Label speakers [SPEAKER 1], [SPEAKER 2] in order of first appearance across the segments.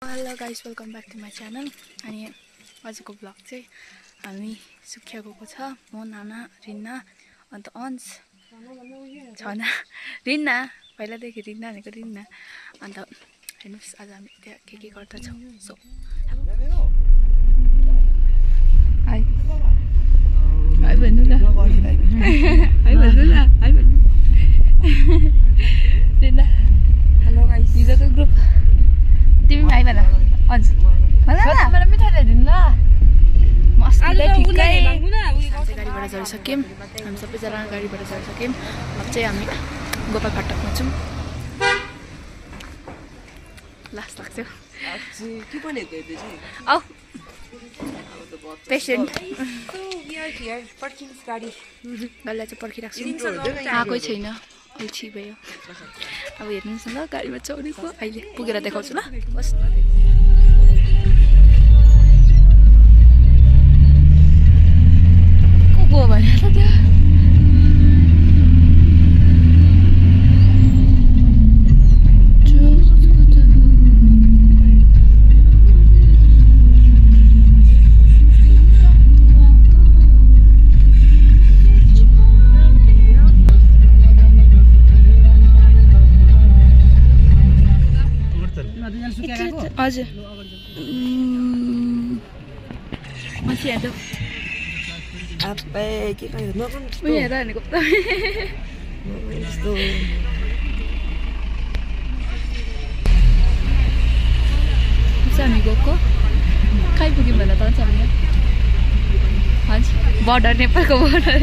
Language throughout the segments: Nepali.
[SPEAKER 1] Hello guys, welcome back to my channel. अनि आजको ब्लग चाहिँ हामी सुखिया गएको छ। म नाना रिन्ना अन्त अन्स छना रिन्ना पहिलादेखि रिन्ना भनेको रिन्ना। अन्त हेर्नुहोस् आज हामी त्यहाँ के गर्दछौँ। सो हाई हाई भन्नु न, हाई भन्नु न, हाई भन्नु। रिन्ना हेलो गाइस, हिजोको ग्रुप तिमी पनि हाई भन। अन्स भन न, मलाई मिठाई ल्याइदिनु ल। म अस्तिलाई ठिक्कै गाडीबाट झरिसक्यौँ। हामी सबैजना गाडीबाट झरिसक्यौँ। अब चाहिँ हामी गोपाल फाटकमा छौँ। लास्ट लाग्छ औ पेसेन्ट गाडीलाई चाहिँ पर्खिरहेको छु, आएकै छैन, अल्छी भयो। अब हेर्नुहोस् न, गाडीमा चढेको अहिले पुगेर देखाउँछु ल। बस् को गयो भने त त्यो हजुर मान्छे हेर्दा हेर भनेको त हामी गएको कहीँ पुग्यौँ भन त हामी। हजुर बर्डर, नेपालको बर्डर।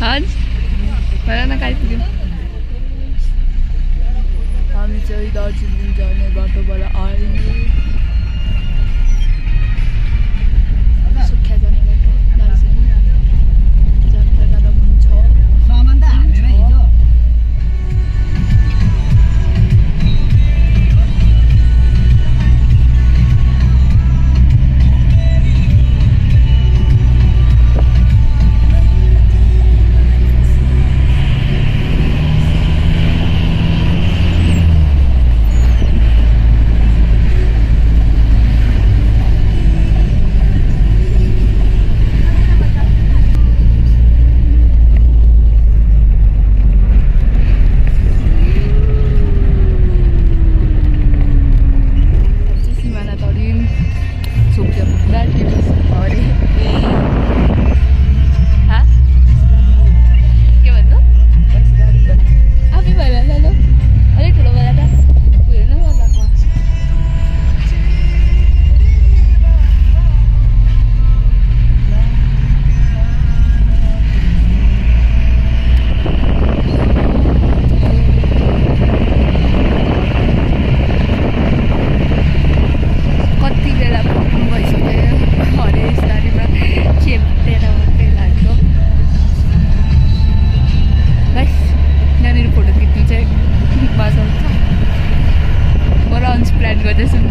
[SPEAKER 1] हजुर भन न कहीँ पुग्यौँ। हामी चाहिँ दार्जिलिङ जाने बाटोबाट आयौँ। सुखिया जाने बाटो दार्जिलिङ जाँदा जाँदा हुन्छ।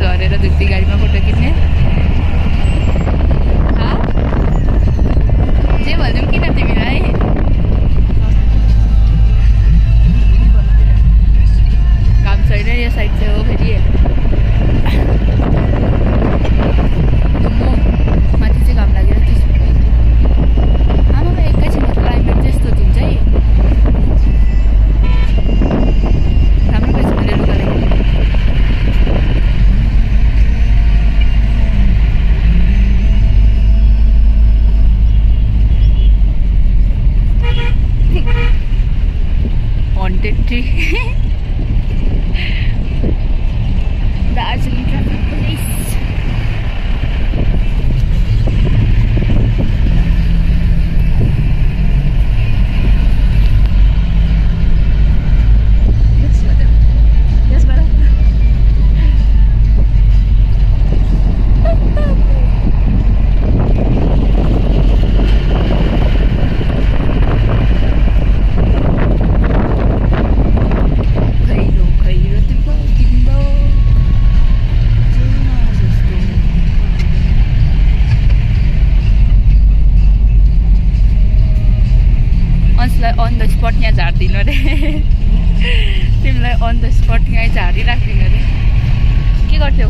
[SPEAKER 1] झरेर धुप्पी गाडीमा फोटो खिच्ने जे भन्छौँ किन तिमीलाई। घाम छैन यो साइड चाहिँ हो फेरि। माथि चाहिँ घाम लागेर आमामा एकैछिन क्लाइमेट त्यस्तो हुन्छ है। राम्रो भएछ मैले लुगा ल्याएको। Darjeeling traffic police on the spot यहाँ झारिदिनु अरे। तिमीलाई अन द स्पट यहीँ झारिराखिदिनु अरे। के गर्थ्यौ?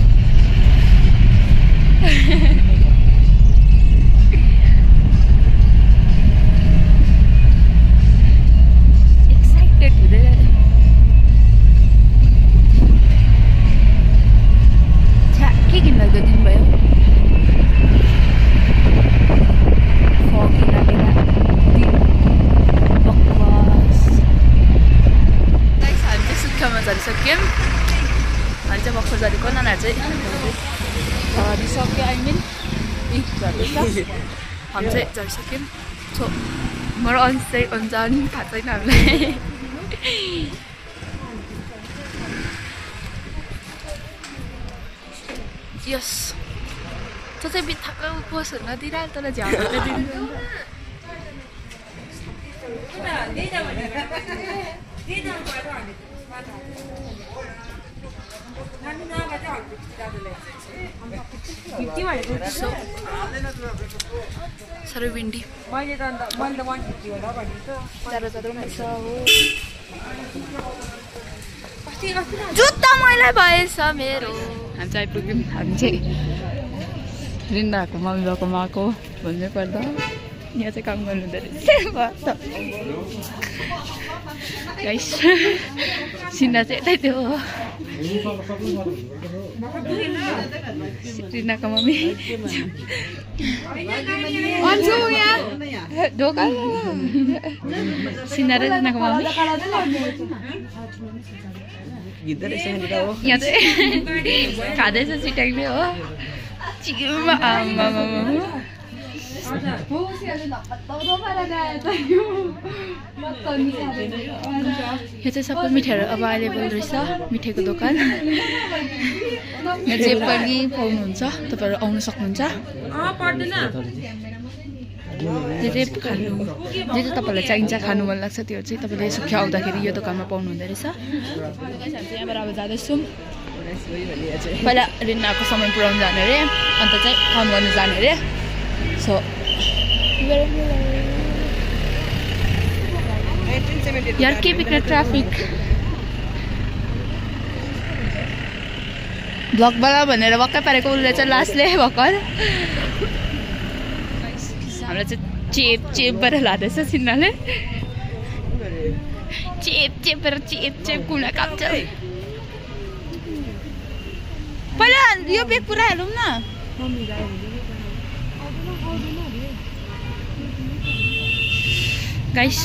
[SPEAKER 1] झरेको नाना चाहिँ झरिसक्यो आई मिन झर्दैछ हामी चाहिँ झरिसक्यौँ सो मेरो अंश चाहिँ हुन्छ नि थाहा छैन हामीलाई यस त्यो चाहिँ बित्थाको पोस्ट हुन दिइरहेको तर झ्याउले दिनु साह्रै विन्डी जुत्ता मैला भएछ मेरो हामी चाहिँ आइपुग्यौँ हामी चाहिँ रिन्दाको मम्मी बाबाकोमा आएको भन्नै पर्दा यहाँ चाहिँ काम गर्नुहुँदो रहेछ सिन्दा चाहिँ यतै थियो रिन्दाको मम्मी ढोका सिन्दा र रिन्दाको मम्मी यहाँ चाहिँ खाँदैछ छिटाक्ने हो चिमा आमा यहाँ चाहिँ सबै मिठाईहरू अब अभाइलेबल रहेछ मिठाईको दोकान यहाँ जे पनि पाउनुहुन्छ तपाईँहरू आउन सक्नुहुन्छ जे जे खानु जे जे तपाईँलाई चाहिन्छ खानु मन लाग्छ त्यो चाहिँ तपाईँले सुखिया आउँदाखेरि यो दोकानमा पाउनुहुँदो रहेछ यहाँबाट अब जाँदैछौँ पहिला रिन्नाको सामान पुऱ्याउनु जाने अरे अन्त चाहिँ काम गर्नु जाने अरे सो यार के बिग्रे ट्राफिक ब्लगवाला भनेर वक्कै पारेको उसले चाहिँ लास्टले भर्खर हामीलाई चाहिँ चेप चेपबाट लाँदैछ सिन्नाले चेप चेपेर चेप चेप कुना काप्छ पहिला यो बेग पुरा हालौँ न गाइस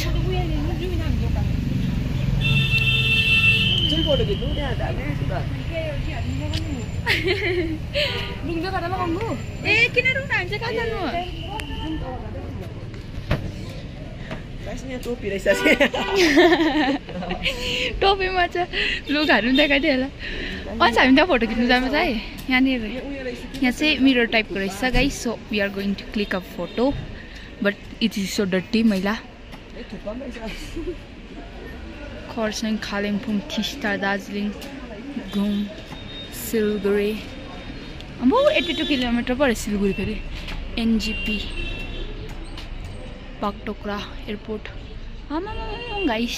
[SPEAKER 1] ए किन रुङ्ना हामी चाहिँ कहाँ जानु टोपीमा चाहिँ लुगाहरू देखाइदियो होला अन्त हामी त्यहाँ फोटो खिच्नु जानु है यहाँनिर यहाँ चाहिँ मिरर टाइपको रहेछ guys so we are going to click a photo but it is so dirty मैला खरसाङ कालिम्पोङ टिस्टा दार्जिलिङ घुम सिलगढी अब 82 किलोमिटर पऱ्यो सिलगढी फेरि एनजिपी बागडोग्रा एयरपोर्ट आमा गाइस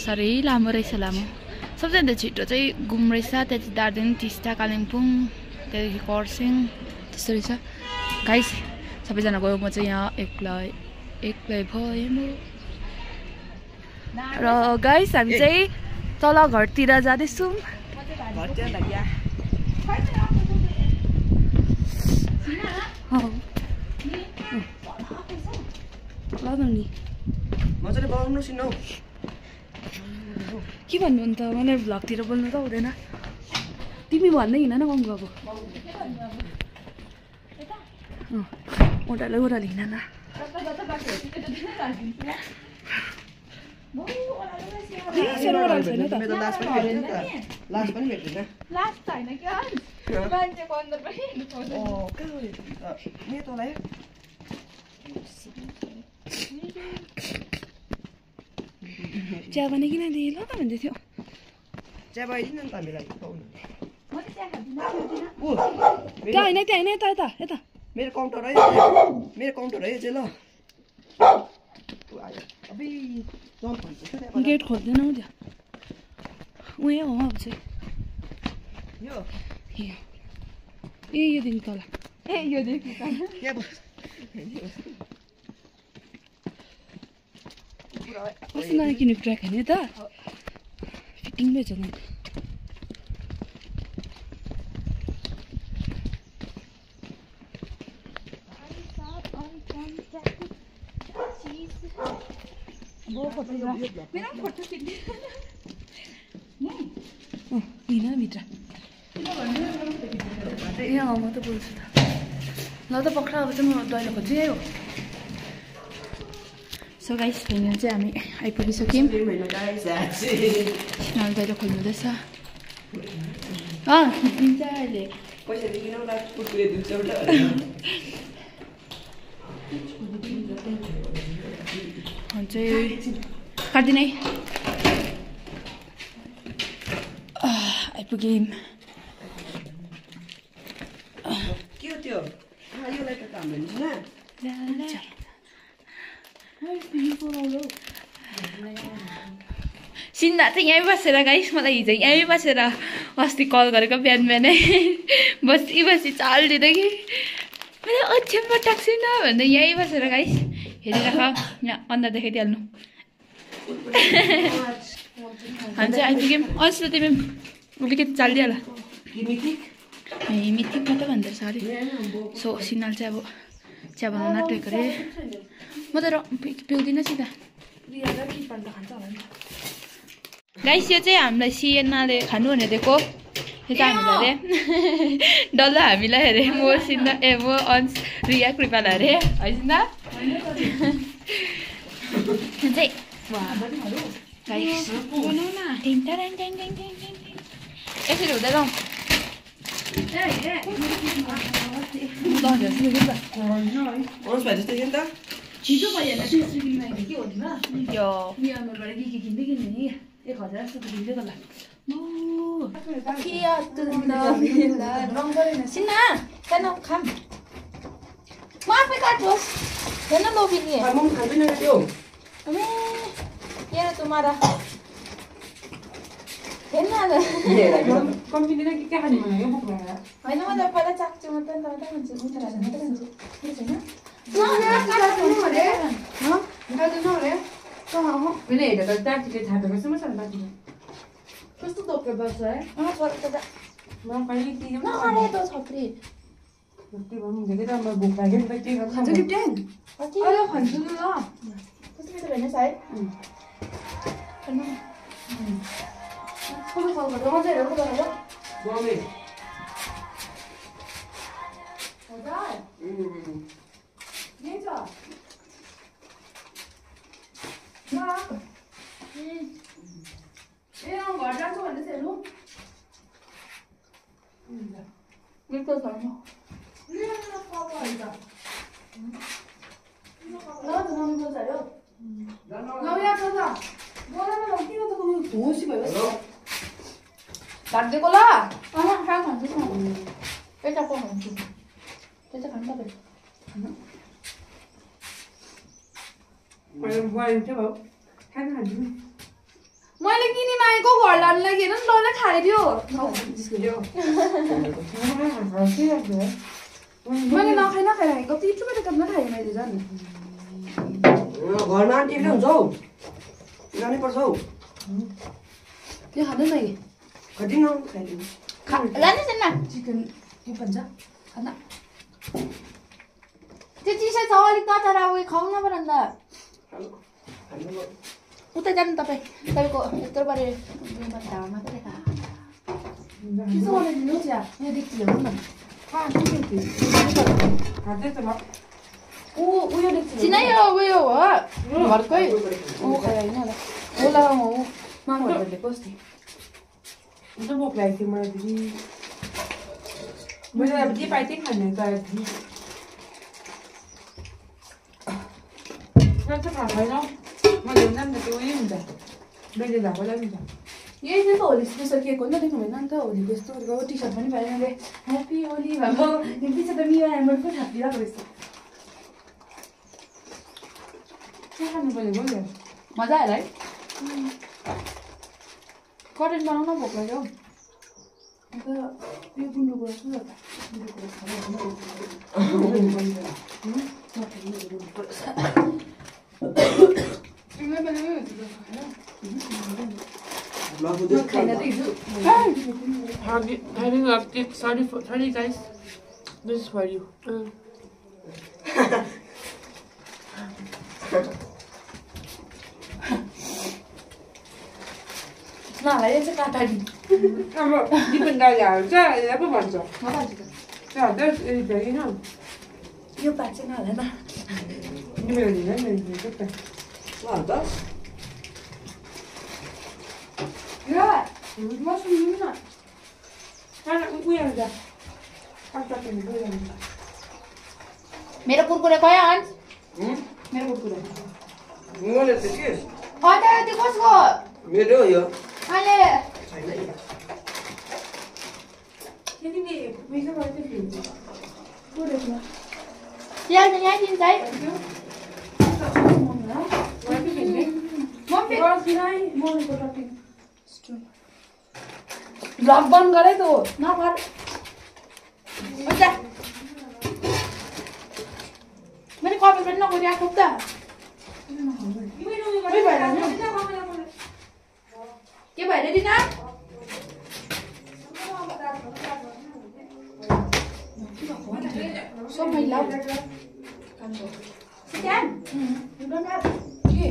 [SPEAKER 1] साह्रै लामो रहेछ लामो सबैभन्दा छिटो चाहिँ घुम रहेछ त्यहाँदेखि दार्जिलिङ टिस्टा कालिम्पोङ त्यहाँदेखि खरसाङ त्यस्तो रहेछ गाइस सबैजना गयो म चाहिँ यहाँ एक्लै भएँ म र गाइस हामी चाहिँ तल घरतिर जाँदैछौँ के भन्नु अन्त मलाई भ्लगतिर बोल्नु त हुँदैन तिमी भन्दै हिँड न गाउँको अब ओह्रालो हिँड न चिया बनाइकिन दिए ल त भन्दै थियो
[SPEAKER 2] चिया बनाइदिनु नि त हामीलाई
[SPEAKER 1] त्यहाँ होइन यता
[SPEAKER 2] मेरो काउन्टर है चाहिँ ल
[SPEAKER 1] गेट खोल्दैन हौ त्यहाँ उयो हो अब चाहिँ ए यो दिन तल कस्तो नयाँ किनेको ट्र्याक होइन त फिटिङ रहेछ नि हिँड भित्र यहाँ म त बोल्छु त ल त पक्रा अब चाहिँ म दैलो खोज्छु है हो सो गाइस फाइनल चाहिँ हामी आइपुगिसक्यौँ सिनाल दैलो खोल्नुहुँदैछ दिन्छ अहिले चाहिँ काट्दिनै आइपुग्यौँ
[SPEAKER 2] के हो त्यो योलाई त हाम्रो
[SPEAKER 1] सिन्दा चाहिँ यहीँ बसेर गाइस मलाई हिजो यहीँ बसेर अस्ति कल गरेको बिहान बिहानै बसी बसी चाल दिँदै कि मैले ओछ्यानमा टाक्छु न भन्दा यहीँ बसेर गाइस हेरिराख यहाँ अन्डा देखाइदिइहाल्नु हामी चाहिँ आइपुग्यौँ अस्ति त तिमी अलिकति चालिदिइहाल मिथिक मात्रै भन्दैछ अरे सो सिनाल चाहिँ अब चिया बनाउन आँटेको अरे म त पिउँदिनँ सिधा गाइस यो चाहिँ हामीलाई सिएनआले खानु भनेर दिएको यो त हामीलाई अरे डल्लो हामीलाई अरे म सिन्दा म अंश रिया कृपाल अरे है सिन्दा चाहिँ यसरी हुँदैन
[SPEAKER 3] छिटो भइहाल्छ के भन्नु
[SPEAKER 1] यो
[SPEAKER 3] मियानबाट के किन्दै किन्ने नि 1000 जस्तो किन्दै होला
[SPEAKER 1] सिन्ना त्यहाँ खाम म आफै काट्नुहोस् हेर्न लोभिने हेर तुम्हारा हेर्न
[SPEAKER 3] कम्पनीले के खाने भने यो बुक
[SPEAKER 1] होइन म त पहिला चाख्छु मात्रै मात्रै खान्छु मिठो लाग्छ मात्रै खान्छु छैन
[SPEAKER 3] मैले हेरेको दार्जिलिङ थापेको छु मसँग बाँकी कस्तो दोक्का बस्छ है म कहिले के
[SPEAKER 1] नखाने त छत्री
[SPEAKER 3] त्यो भन्नु धेरै राम्रो भोक लाग्यो नि त के गर्छ खान्छ कि ट्याङ अहिले खान्छु नि ल
[SPEAKER 1] कस्तो मिठो भएन है
[SPEAKER 3] कल गर्दा मजा हेरेको त बमे
[SPEAKER 1] हजुर
[SPEAKER 3] यही छ ए घर जान्छु भन्दैछ हेर्नु
[SPEAKER 1] मिठो छैन
[SPEAKER 3] काटिदिएको ल
[SPEAKER 1] खानु खान्छु पैसा कम खान्छु पैसा खानु तपाईँ
[SPEAKER 3] मैले किनी मागेको घर लानु लागि हेर डल्लै खाइदियो मैले नखाइराखेको तिम्रो बेटा कम्न खाएँ मैले झन्
[SPEAKER 2] घरमा आन्टी हुन्छ हौ जानै पर्छ हौ
[SPEAKER 3] त्यो खाँदैन कि
[SPEAKER 2] कति न खाइदिनु
[SPEAKER 1] लानुहोस् न
[SPEAKER 3] चिकन के भन्छ खाना
[SPEAKER 1] त्यो चिसो छ अलिक तर अब खाउँ न पो अन्त उतै जानु तपाईँको यत्रो परे ढाडा मात्रै
[SPEAKER 3] त्यसो गरेर दिनुहोस् या
[SPEAKER 1] यहाँ देख्छु ल्याउनु न
[SPEAKER 3] उयो देख्छु
[SPEAKER 1] चिनाइ यो उयो हो घरकै खायो होइन होला होला
[SPEAKER 3] मामाहरूले कस्तो अन्त भोक लागेको थियो मलाई दिदी मैले अब जे पाएँ त्यही खाने त थाहा छैन मैले हुन्छ नि त त्यो उयो हुन्छ मैले धागोलाई हुन्छ यही चाहिँ त होली स्पेसल केक हो नि त देख्नु भएन नि त होलीको यस्तो टी सर्ट पनि पाएन मैले ह्याप्पी होली भएको पछि त मिया एम्बर पो थापिरहेको रहेछ के खानु पर्ने भयो
[SPEAKER 1] मजा आयो है करेन्ट बनाउन भोक लाग्यो
[SPEAKER 3] अन्त यो गुन्द्रुकको जस्तो Having a tip, sorry guys. This is for you. Nah, ini cakap tadi. Kamu di benda ya, saya apa baca? Apa baca? Ja, dat is ideeën dan.
[SPEAKER 1] यो पार्ट चाहिँ नहोला न
[SPEAKER 3] Nu wil je niet, nee, nee,
[SPEAKER 2] Wat, dat?
[SPEAKER 3] Ja, wat is het nou? Ga naar hoe je dat? Ga dat in de deur.
[SPEAKER 1] मेरो कुरकुरे खै अन्त
[SPEAKER 3] मेरो कुरकुरे.
[SPEAKER 2] Moet het eens.
[SPEAKER 1] अन्त त्यो कसको
[SPEAKER 2] मेरो यो.
[SPEAKER 1] अहिले
[SPEAKER 2] छैन नि।
[SPEAKER 3] Jullie nee, wie zou het doen? Goed is maar.
[SPEAKER 1] यहाँ यहाँ दिन्छ है
[SPEAKER 3] Wat heb je gedaan?
[SPEAKER 1] Mummy
[SPEAKER 3] Wat is hij? Mooi voor dat ding.
[SPEAKER 1] Vlog बन्द गरे त नगर हुन्छ मैले कपी पनि नगरिरहेको त के भएर दिना So my love. Sit down. You don't have. Okay.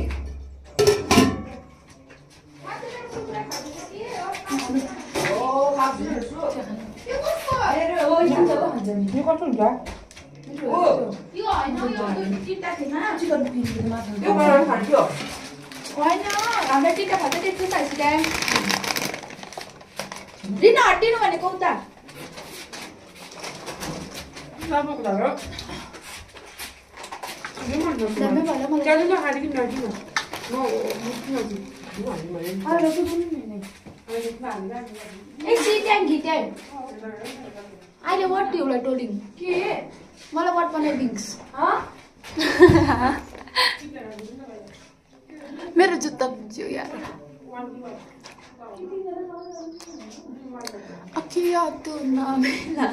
[SPEAKER 1] Oh, how do you do? You go for it. Oh, you go.
[SPEAKER 3] Nu gaat het daar.
[SPEAKER 1] You are. I know you did that thing. Huh?
[SPEAKER 3] Zie dat ik niet de maat heb.
[SPEAKER 2] Yo, maar dan gaat het.
[SPEAKER 1] Why not? I'm ready to have a exercise again. Rina, Artino, and I go there.
[SPEAKER 3] Laat ook daar.
[SPEAKER 1] Dame वाला मला
[SPEAKER 3] Kaya na hari ki naji na. No, naji.
[SPEAKER 1] अरे रसो पनि नहीं ए सिट्याङ घिट्याङ अहिले वाट तिउलाई टोलिङ के मलाई वाट बनाइदिङ्स मेरो जुत्ता पुज्यो यार Akia tu namela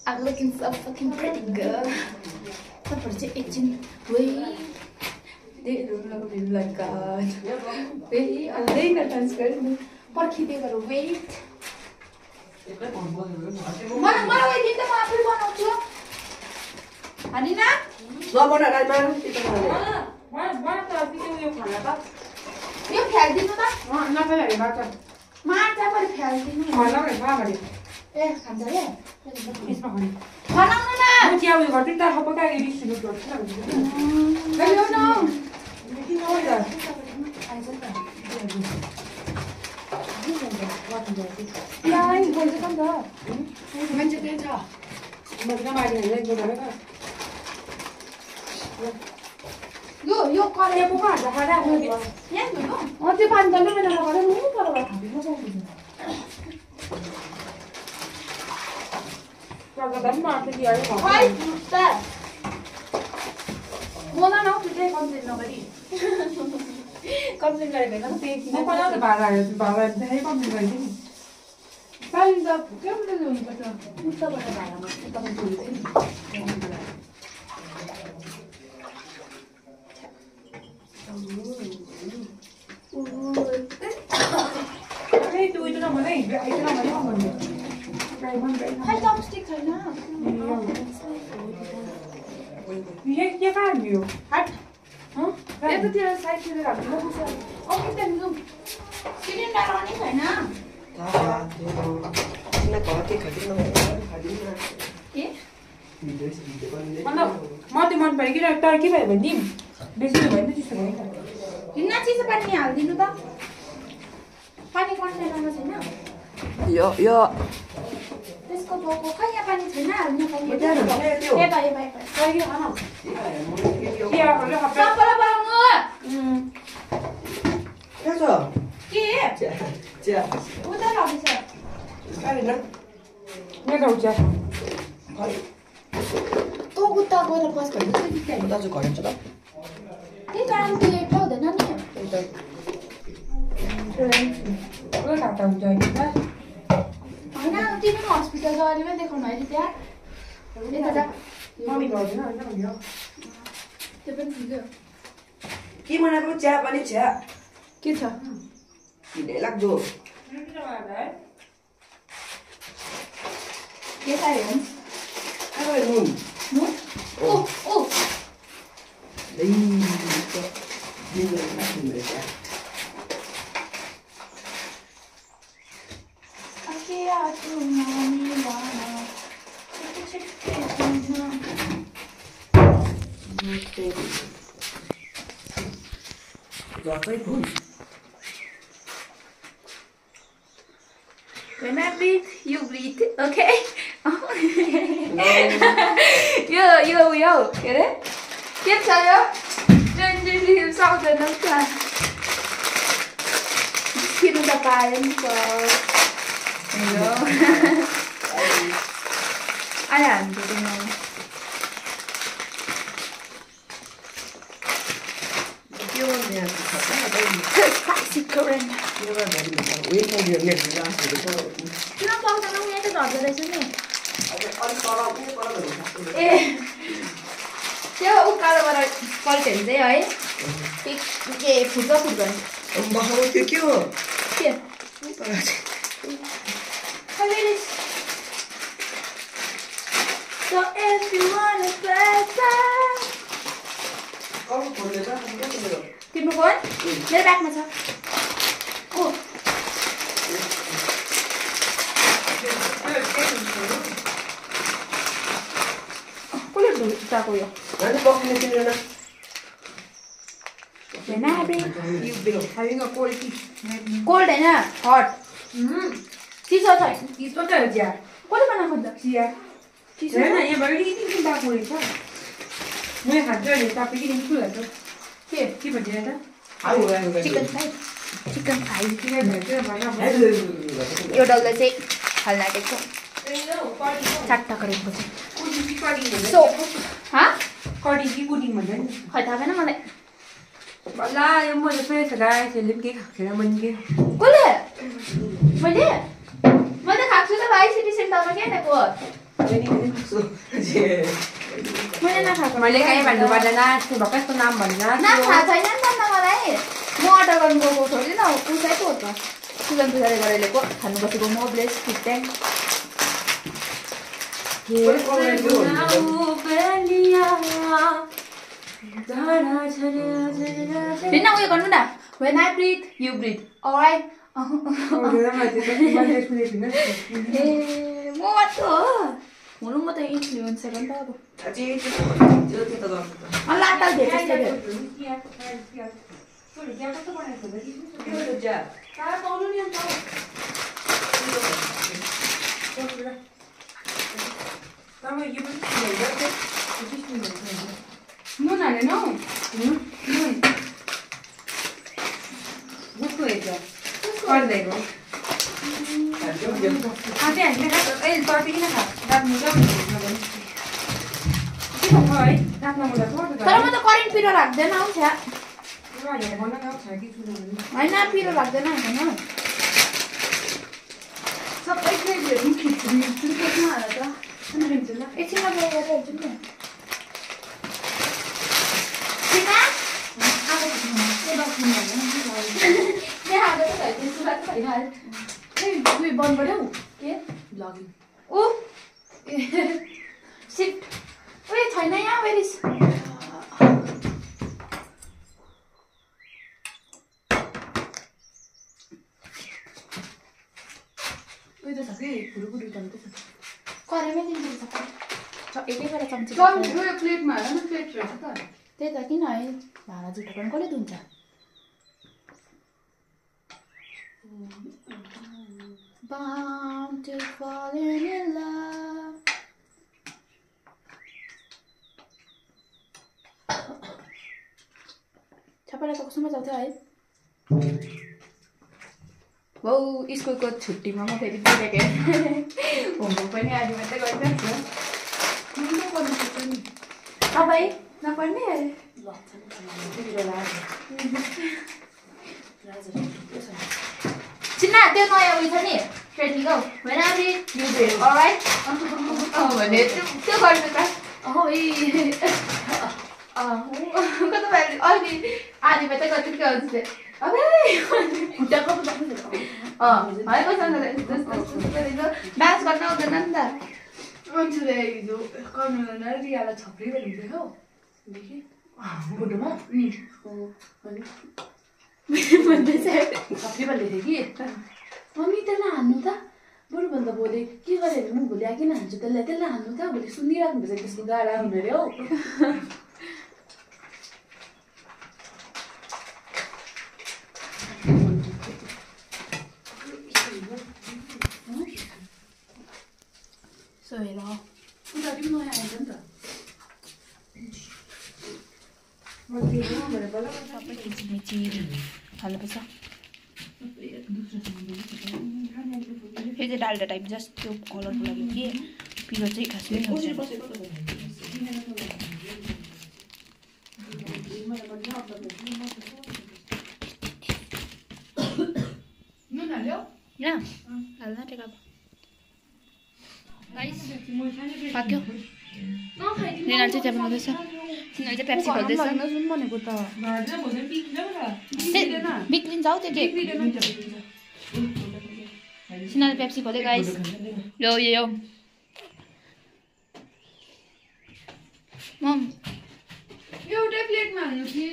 [SPEAKER 1] I'm looking so fucking pretty girl Seperti Echin Wait They don't love me like God Wait Alay na transfer पर्खिँदै गर वेट मलाई वही दिन त म आफै बनाउँछु हानिना
[SPEAKER 2] नबना गाईमा त्यस्तो
[SPEAKER 1] यो फ्याल्दिनु त
[SPEAKER 3] नफेलाइ बाटा.
[SPEAKER 1] मार्छ पनि फ्याल्दिनु
[SPEAKER 3] खाना रे बाबाले.
[SPEAKER 1] ए खान्छ रे
[SPEAKER 3] यसमा खाने.
[SPEAKER 1] बनाउनु न
[SPEAKER 3] म चाहिँ उयो गर्छु त पकाएर डिस्ट्रिब्युट गर्छु न.
[SPEAKER 1] हेलो न
[SPEAKER 3] किन होला?
[SPEAKER 1] आइज त
[SPEAKER 3] याइ बोल्छ त
[SPEAKER 1] मान्छे त्यही छ
[SPEAKER 3] मजा मार्ने हैन एकदम
[SPEAKER 1] यो करे
[SPEAKER 3] यो पो हाल्दा खाँदा हो कि
[SPEAKER 1] यहाँ धुनु
[SPEAKER 3] त्यो पानी त नमेला लगाएर म पर खादिनु सक्दिन जग्गा पनि मार्छ कि आयो
[SPEAKER 1] खै त बोला न तुझे कम्प्लेन नगरी कम्प्लेन गरेको हैन त्यही
[SPEAKER 3] म पल्ला त भाडा आयो त्यो भाडा चाहिँ कम्प्लिट गरिदिए नि पानी त केबाट ल्याउनुपर्छ
[SPEAKER 1] उताबाट भाडामा तपाईँ बोल्दै
[SPEAKER 3] अरे त्यो उयो नभन है आइज नभन भन्नु
[SPEAKER 1] खै चपस्टिक छैन
[SPEAKER 3] यहाँ के कहाँ हाल्यो
[SPEAKER 1] हट
[SPEAKER 3] यतातिर साइडतिर हाल्नु
[SPEAKER 1] ओके त जाउँ सिलिन्डर आउने छैन
[SPEAKER 2] किन घरकै खादिनु
[SPEAKER 1] के
[SPEAKER 3] मतलब म त्यो मन पऱ्यो कि तर के भयो भने नि बेसी भयो भने त्यस्तो भयो
[SPEAKER 1] हिँड्न चिसो पानी हालिदिनु त पानी कन्टेनरमा छैन
[SPEAKER 2] यो
[SPEAKER 1] त्यसको बोको खै यहाँ पानी छैन हाल्नु पानी
[SPEAKER 2] त्यहाँ हाल्नु त्यो।
[SPEAKER 1] ए भाइ भाइ
[SPEAKER 3] के खाना के आफूले खप्पा
[SPEAKER 1] चप्पल बनाउनु
[SPEAKER 2] कहाँ छ
[SPEAKER 1] के
[SPEAKER 2] चिया
[SPEAKER 1] उता लगिछ
[SPEAKER 2] छैन
[SPEAKER 3] मेरो उच्च
[SPEAKER 1] तँ उता गएर बस भन्नु
[SPEAKER 2] म दाजु घर हेर्छु त
[SPEAKER 1] त्यही कारण त्यो पाउँदैन नि
[SPEAKER 2] त्यही त
[SPEAKER 3] उयो खाता हुन्छ होइन
[SPEAKER 1] होइन तिमी पनि हस्पिटल गएर देखाउनु अहिले त्यहाँ यता जा
[SPEAKER 3] मम्मी गर्दैन होइन यो
[SPEAKER 1] त्यो पनि ठिकै हो
[SPEAKER 2] के बनाएको चिया पनि चिया
[SPEAKER 1] के छ
[SPEAKER 2] हिँडै लाग्दो
[SPEAKER 1] के चाहियो
[SPEAKER 2] अब नुन
[SPEAKER 1] नुन ओ ओ
[SPEAKER 2] झट्टै फुल
[SPEAKER 1] When I breathe, you breathe, okay? Yo, के अरे? के छ यो? ट्रेन्डी सक्दैन नि त। किन त पाएँ नि त। हेलो। आया हाम्रो दिनमा।
[SPEAKER 2] त्यो यहाँ
[SPEAKER 1] Spicy Korean.
[SPEAKER 2] यो वेट यो नेट लास्टहरु त
[SPEAKER 1] किन पाउँदैन यहाँ त झर्दो रहेछ नि।
[SPEAKER 2] अलि तल हुन्छ
[SPEAKER 1] ए त्यो उकालोबाट पल्ट्यो भने चाहिँ है के फुट्छ नि
[SPEAKER 2] महौ त्यो के हो
[SPEAKER 1] के So if you wanna play
[SPEAKER 2] कम खोल्ने त
[SPEAKER 1] तिम्रो फोन मेरो ब्यागमा छ ओ कसले धुताको यो
[SPEAKER 2] नानी पक्ने किनेन
[SPEAKER 1] When I breathe,
[SPEAKER 3] You bring having a cold tea.
[SPEAKER 1] cold हैन hot चिसो छ
[SPEAKER 3] चिसो त हो ज्या
[SPEAKER 1] कसले बनाएको त
[SPEAKER 3] चिया
[SPEAKER 1] चिसो
[SPEAKER 3] हैन यहाँ बढी किन बाको रहेछ म हात जोड्ने तपाईँ किन फुल्छ के भन्छ त
[SPEAKER 1] चिकन फ्राई
[SPEAKER 3] किन भन्छ भन
[SPEAKER 1] यो डल्लै चाहिँ हाल्न आँटेको चारवटा गरेको छ सो
[SPEAKER 3] कडी कि पुडिङ भन्छ नि
[SPEAKER 1] खै थाहा भएन मलाई
[SPEAKER 3] बल्ल यो मैले फ्रेस गाइसहरूले पनि केही खाएको छैन मैले के
[SPEAKER 1] कसले मैले खाएको छु त भाइ सिटी सेन्टरमा के दिएको मैले नखाएको
[SPEAKER 3] मैले कहीँ भन्नु पर्दैन त्यो भर्खर यस्तो नाम भन्न
[SPEAKER 1] थाहा छैन नि त मलाई म अर्डर गर्नु गएको थोरै न उसै पो त सुजन पूजाले गरेर ल्याएको खानु बसेको म ब्लेस फिट ट्याङ रिना उयो गर्नु न when I breathe you breathe alright ए म मात्र हो हुनु म त इन्फ्लुएन्सर हो नि त अब लाटा भेट जस्तै भेट
[SPEAKER 3] नुन हालेन हौ नुन कस्तो हेर्छ गर्दैको खाँदै हामीले खाएको ए तपाईँ किन राख्नु त के भन्छ है राख्न मलाई
[SPEAKER 1] तर म त करेन्ट पिरो लाग्दैन हौ छ्या
[SPEAKER 3] हेरेर भन न छ कि
[SPEAKER 1] होइन पिरो लाग्दैन होइन
[SPEAKER 3] सबै प्लेटहरू खिच्नु केमा हाल त
[SPEAKER 1] एकछिनमा गएर हेर्छु नि बन्द गऱ्यौ के
[SPEAKER 3] ब्लगिङ
[SPEAKER 1] ऊ सिट उयो छैन यहाँ वेरिस
[SPEAKER 3] उयो त छ कि फुरुफुरु चम्चे छ
[SPEAKER 1] कराइमै दिनु एकैवटा चम्ची
[SPEAKER 3] उयो प्लेटमा हाल न प्लेट रहेछ त
[SPEAKER 1] त्यही त किन है भाँडा जुठो पनि कसले धुन्छ Bound to fall in love छपालाई त कस्तो मजा आउँथ्यो है हो स्कुलको छुट्टीमा म फेरि दिइरहेको होमवर्क पनि आज मात्रै गरिरहेको छु तपाईँ नपढ्ने चिन्ना त्यो नयाँ उयो छ नि ट्रेनिङ हौ होइन भने त्यो गर्नु त कता भयो अघि आधी मात्रै गर्छु के हुन्छ डान्स गर्न आउँदैन नि त
[SPEAKER 3] मान्छेले हिजो कर्नल रियालाई छप्री भनेको हौ देखेँ फोटोमा छप्री भन्दै थियो कि
[SPEAKER 1] मम्मी त्यसलाई हान्नु त बरुभन्दा भोलि के गऱ्यो भने म भोलि आइकन हान्छु त्यसलाई हान्नु त भोलि सुनिराख्नु पर्छ त्यसको गाडा हुनु अरे हौ Rồi lo.
[SPEAKER 3] Bây giờ chúng tôi hay lắm rồi. Một tí nữa mà có lớp
[SPEAKER 1] सबै किचमिची हाल्नुपर्छ यो चाहिँ डाल्डा टाइप जस्ट त्यो कलरको लागि के पिरो चाहिँ खासै
[SPEAKER 3] नुन हाल्यो
[SPEAKER 1] यहाँ हाल्न टेका पाक्यो रिनाले चाहिँ चिया बनाउँदैछ तिनीहरूले चाहिँ पेप्सी खोल्दैछ
[SPEAKER 3] भनेको त
[SPEAKER 1] बिग्रिन्छ हौ त्यो केक सिनाले पेप्सी खोल्यो गाइस यो मम
[SPEAKER 3] एउटै प्लेटमा हाल्नु कि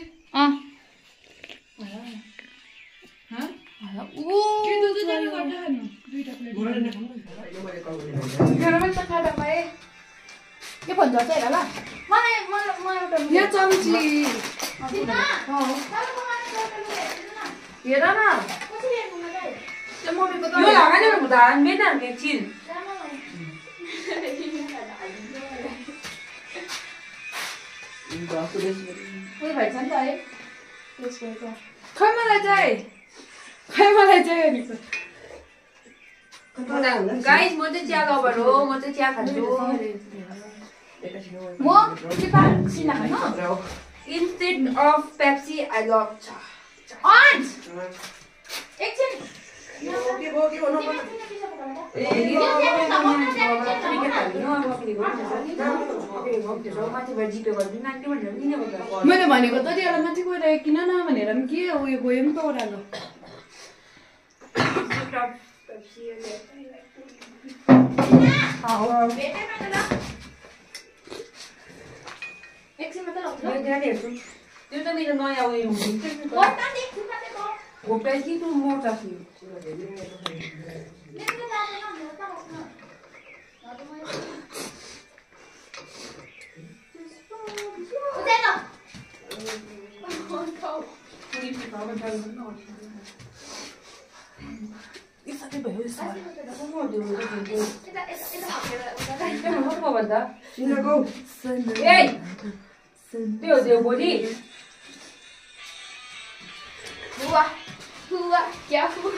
[SPEAKER 1] के भन्छ चाहिँ हेर ल
[SPEAKER 3] यहाँ चम्ची हेर न यो लगाने भनेको त हान्दैन एकछिन उयो भएछ नि त है खै मलाई चाहिँ गाइस म चाहिँ चिया लभर हो म चाहिँ चिया खान्छु
[SPEAKER 1] म सिना खानु
[SPEAKER 3] Instead of Pepsi, I love cha.
[SPEAKER 1] Ann's एकछिन
[SPEAKER 3] मैले भनेको त त्यसलाई माथि गएर किन न भनेर पनि के उयो गयो नि त ओह्रालो त्यो त मेरो नयाँ उयो हुन्छ घोप्टा कि तँ मोटा थियो त्यो भोलि
[SPEAKER 1] हुआ क्या हुआ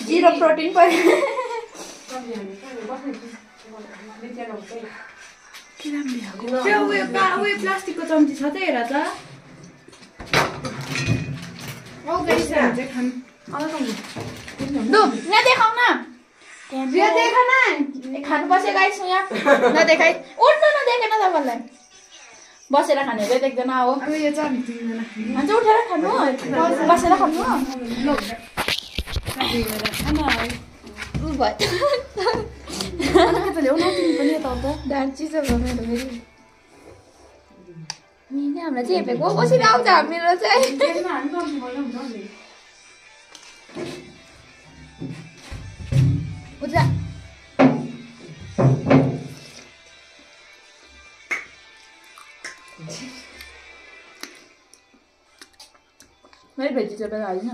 [SPEAKER 1] जीरो प्रोटीन पर
[SPEAKER 3] त्यो उयो प्लास्टिकको चम्ची छ त हेर त
[SPEAKER 1] नदेखाउ न खानु बसे गाइस यहाँ नदेखाइ उठ्नु नदेखेन तपाईँलाई बसेर खाने हो देख्दैन हो हुन्छ उठेर खानु बसेर खानु डान्स चिसो भयो मेरो फेरि मिने हामीलाई चाहिँ हेपेको कसरी आउँछ हामीलाई चाहिँ उठ्छ मैले भेजिटेबल हालिन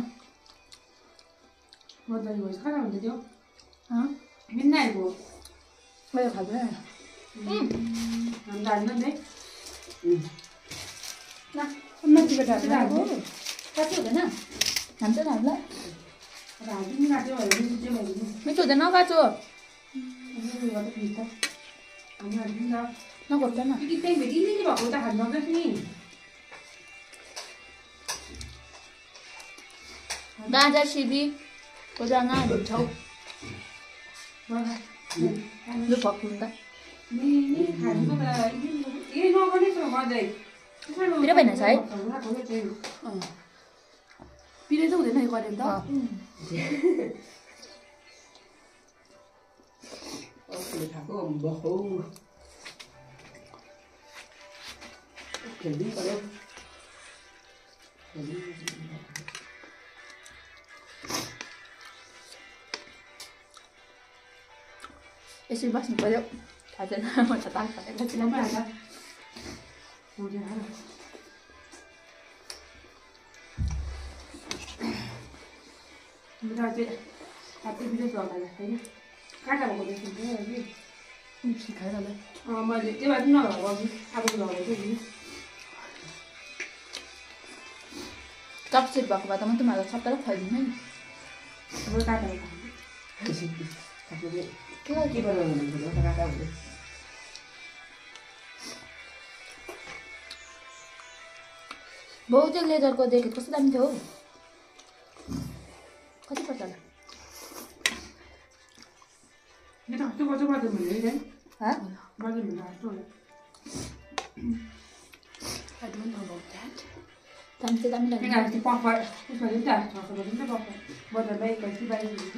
[SPEAKER 3] खाना हुन्छ त्यो मिन्नाहरूको
[SPEAKER 1] मैले खाँदैन
[SPEAKER 3] हामी हाल्नु नि
[SPEAKER 1] मान्छेबाट हाल्नु कति हुँदैन हान्छ नि हामीलाई मिठो हुँदैन काँचो नघोप्दैन
[SPEAKER 3] भएको त खानु नि
[SPEAKER 1] गाजर सिबी कोजाङाहरू छौ लु पक्नु त पिरो भएन छ है
[SPEAKER 3] पिरो चाहिँ हुँदैन यो गरेर त
[SPEAKER 1] यसरी बस्नु पर्यो थाहा छैन म त ताल फटेको छु
[SPEAKER 3] लम्बा हाल्छ हुन्छ मेरो चाहिँ हातै भिडियो चलाउँदा होइन काँटा भएको देखिन्छ कि
[SPEAKER 1] सिकाएर होला
[SPEAKER 3] मैले त्यो भएर नभएको अब लगाउँदै थिएँ नि
[SPEAKER 1] चपसेट भएको भए त म तिमीहरूलाई सबैलाई खुवाइदिनु नि
[SPEAKER 3] अब काँटा
[SPEAKER 2] के बनाउनु हुन्छ काका हुन्छ
[SPEAKER 1] बाउ चाहिँ लेदरको देखेको कस्तो दामी थियो हौ कति पर्छ होला
[SPEAKER 3] यो त कस्तो गर्छ गर्दैन भने है गर्दैन भने कस्तो होला
[SPEAKER 1] I don't know about that. दामी चाहिँ दामी लाग्यो
[SPEAKER 3] किन पक्का उसमा पनि त छ नि त पक्का बजारमा एकैछिन बाहिर हुन्छ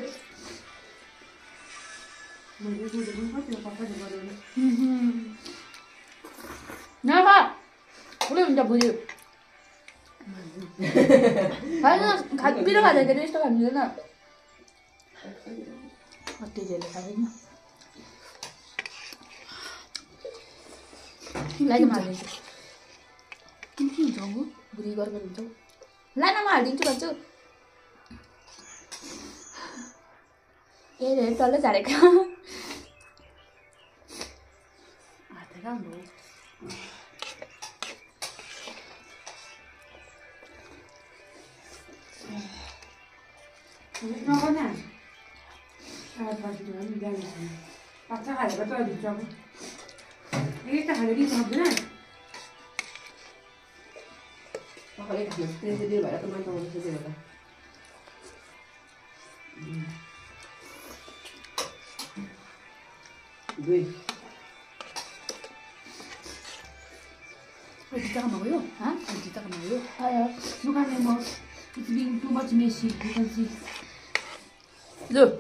[SPEAKER 3] मैले बुझेको पनि कति पक्का गर्दैन
[SPEAKER 1] नभा ठुलै हुन्छ बुझ्यो होइन खाँदिएर खाँदाखेरि यस्तो खाँदिँदैन कति धेरै खाँदैन लागि हालिदिन्छु के हुन्छ हौ बुढी गर्नु हुन्छ लानामा हालिदिन्छु भन्छु ए डल्लै झारेको हातै राम्रो
[SPEAKER 3] नगर्न पाक्छ खाएर त दिन्छ अब एक त खाएर दिन सक्दैन
[SPEAKER 2] पकाले खानु त्यसले भएर त मैले आउँछ त्यो होला दुई
[SPEAKER 1] Kita kan mau yuk, hah? Kita kan mau yuk.
[SPEAKER 3] Ayo, bukan yang mau. It's being too much messy. You can see.
[SPEAKER 1] Look,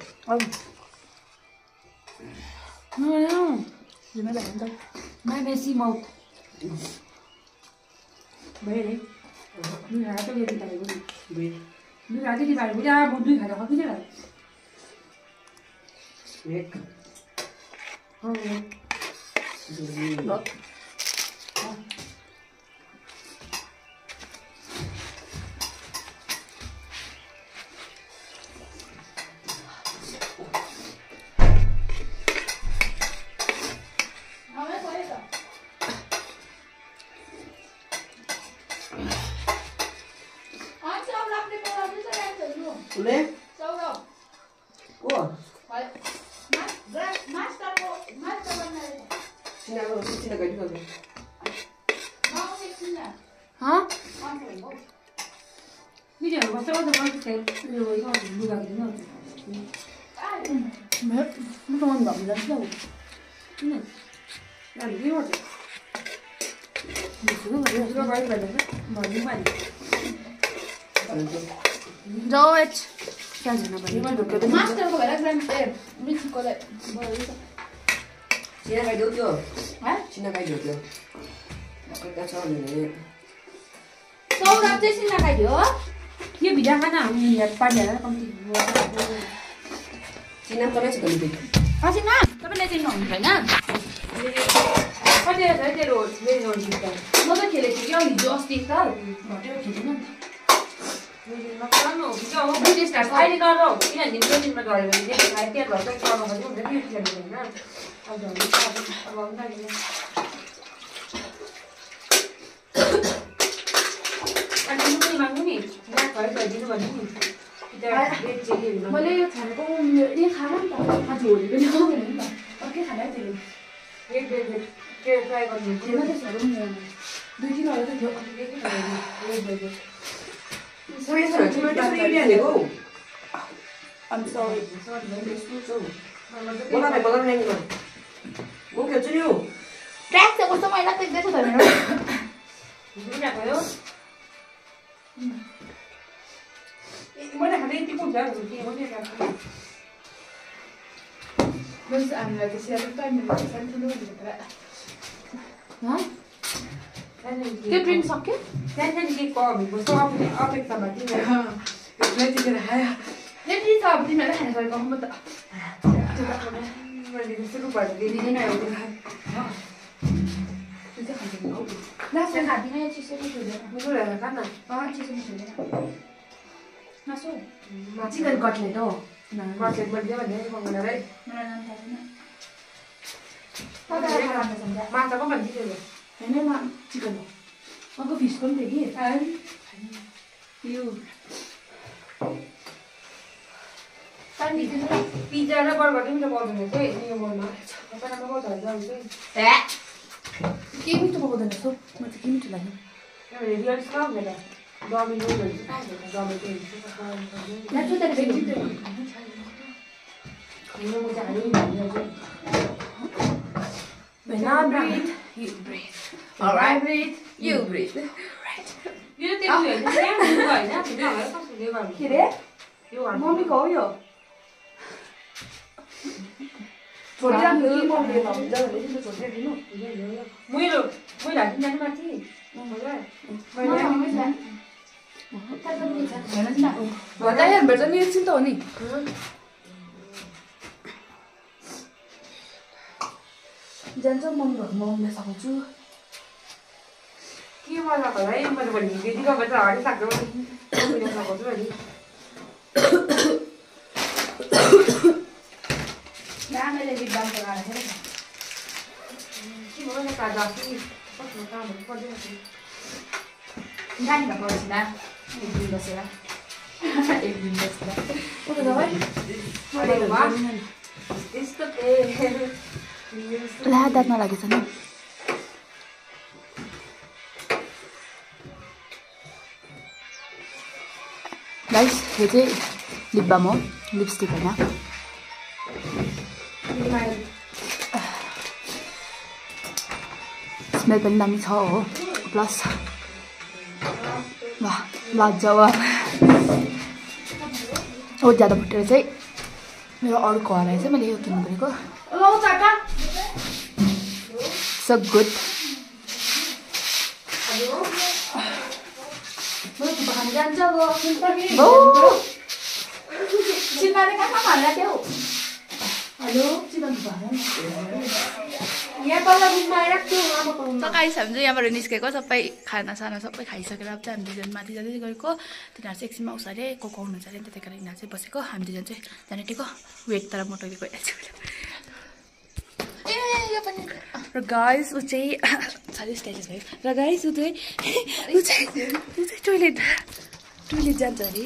[SPEAKER 1] no. Gimana bentar?
[SPEAKER 3] My messy mouth. Baik ni. Ni ada tu dia kita ibu.
[SPEAKER 2] दुई
[SPEAKER 3] Ni ada di bawah. Dia mau duit ada apa je lah.
[SPEAKER 2] एक
[SPEAKER 3] Oh,
[SPEAKER 2] दुई
[SPEAKER 1] Look.
[SPEAKER 2] उसले
[SPEAKER 1] Saurabh.
[SPEAKER 2] को चिनाको चिना गइदिनु पर्छ
[SPEAKER 1] Hah?
[SPEAKER 3] ni dia masa ada orang tu dia buat budak ni.
[SPEAKER 1] Nó không ăn bậm gì lắm đâu.
[SPEAKER 3] Làm gì vậy? Mình cứ vậy, cứ vậy vậy đấy. Mà như vậy.
[SPEAKER 1] Rồi.
[SPEAKER 3] Sao gì nó vậy?
[SPEAKER 1] Master có phải là grand em. Mình có lại.
[SPEAKER 2] चिना गइदिउ त्यो
[SPEAKER 1] Hả?
[SPEAKER 2] चिना गइदिउ त्यो कता छ भने
[SPEAKER 1] Saurabh चाहिँ सिना खाइदियो.
[SPEAKER 3] Dia bilang kan aku lihat pada kami
[SPEAKER 2] चिना पनि छ कहिले
[SPEAKER 1] सिना तपाईँले चिन्नुहुन्छ होइन
[SPEAKER 3] pada saya terus terus kita.
[SPEAKER 1] म त खेलेको थिएँ क्या हिजो अस्ति एकताल घटेर खेल्दिनँ नि
[SPEAKER 3] Makanya kita orang British tak saya ni kalau ini ni dia ni macam orang ni saya tiap orang tak kalau macam dia ni macam ni kan. Ada orang tak ni. Ada ni mana ni? Nak kau ada di mana ni? Kita dia jadi ni.
[SPEAKER 1] मैले यो खानाको उयो खाना नि त आज होली पनि आउँदैन नि त अर्कै खाना थियो
[SPEAKER 3] Dia try kau ni.
[SPEAKER 1] खाना त्यसहरू पनि ल्याउनु 2-3 वटा त थियो
[SPEAKER 2] सबै छ तिम्रो त्यसरी ल्याएको
[SPEAKER 1] I'm sorry
[SPEAKER 2] बोला नि म खेल्छु नि
[SPEAKER 1] ट्र्याक चाहिँ कस्तो मैला देख्दैछ त मेरो
[SPEAKER 3] Ini nak kau? Mana ada yang tipu dah? Mana ada?
[SPEAKER 1] बस हामीलाई त सेयर टाइम सानो ठुलो भनेर त्यो ड्रिङ्क सक्यो
[SPEAKER 3] Saya ni kau, bos kau apa yang sama dia?
[SPEAKER 1] यति छ अब तिमीहरूलाई खाना सकेको म त
[SPEAKER 3] मैले सुरु भएर दिदिन एउटा लास्ट खादिन यो चिसो नि हुँदैन मुजुलेर खान चिसो नि हुँदैन मासु चिकन कटलेट हो कटलेट मैले भने मङ्गलबारै मलाई नाम थाहा छैन माछाको पनि दियो हैन चिकन हो अर्को फिसको पनि थियो कि यो पिज्जा र बर्गर पनि त पाउँदैन चाहिँ यो मनमा पकामा पाउँछ चाहिँ के मिठो पकाउँदैन सो म चाहिँ के मिठो लाग्यो रियल छ भनेर डमिनोजहरू चाहिँ पाउँदैन When I breathe, you breathe. All right, breathe, you breathe. Right. You think you're the same way, that's not the way. Kire? You are mommy call you. छोडिरा के मम्मीले भन्छ भने चाहिँ छोडिरा दिनु मैले हाल्दिन जानु माथि भर्दा हेर्छ नि एकछिन त हो नि जान्छ मम्मी घर मम्मीलाई सघाउँछु के मजा होला है मैले भने दिदीको बच्चा हरिसक्यो मम्मीलाई सघाउँछु अनि मैले गीत गाउँछ गाएको थिएँ नि के भयो कस्तो कामहरू पर्दैन नानी भएको बसेर एक दिन बसेर ला दाँतमा लागेछ नि गाइस यो चाहिँ लिप बाम हो लिपस्टिक होइन स्मेल पनि दामी छ हो प्लस वाह लाजवाब बहुत ज्यादा फुटेर चाहिँ मेरो अर्को हरायो चाहिँ मैले यो किन्नु परेको सो गुड गाइस हामी चाहिँ यहाँबाट निस्केको सबै खानासाना सबै खाइसकेर अब चाहिँ हामी दुईजना माथि जाँदै गएको तिनीहरू चाहिँ एकछिनमा उस अरे को हुनुहुन्छ अरे त्यही कारण यिनीहरू चाहिँ बसेको हामी दुईजना चाहिँ जाने टेको वेट तर मोटोले गइहाल्छ र गाइस ऊ चाहिँ साह्रै स्टाइलिस भयो र गाइस ऊ चाहिँ टोइलेट जान्छ अरे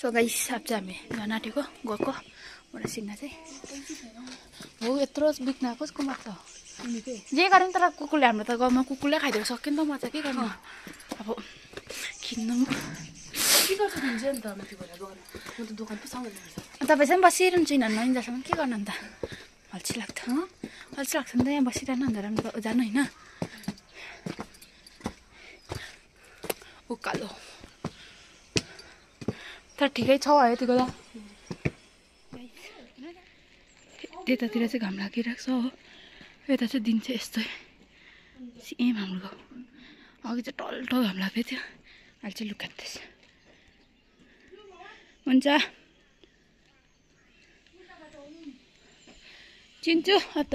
[SPEAKER 3] सो गाइस अब चाहिँ हामी जान आँटेको गएको मलाई सिक्न चाहिँ हो यत्रो बिक्न कसको मात्र जे गऱ्यो नि तर कुकुरले हाम्रो त गाउँमा कुकुरले खाइदिएको सक्यो नि त म चाहिँ के गर्नु अब किन्नु के गर्छ दिन्छ नि त माथि गएर म त दोकान पो सँगै तपाईँ चाहिँ बसिरहन्छ यिनीहरू नहिँदासम्म के गर्नु अन्त अल्छी लाग्छ अल्छी लाग्छ नि त यहाँ बसिरहनु अन्त राम्रो जानु होइन उकालो तर ठिकै छ है त्यो बेला त्यतातिर चाहिँ घाम लागिरहेको छ हो यता चाहिँ दिन चाहिँ यस्तै सेम हाम्रो अघि चाहिँ टल्टो घाम लाग्दै थियो अहिले चाहिँ लुकाउँदैछ हुन्छ चिन्छु त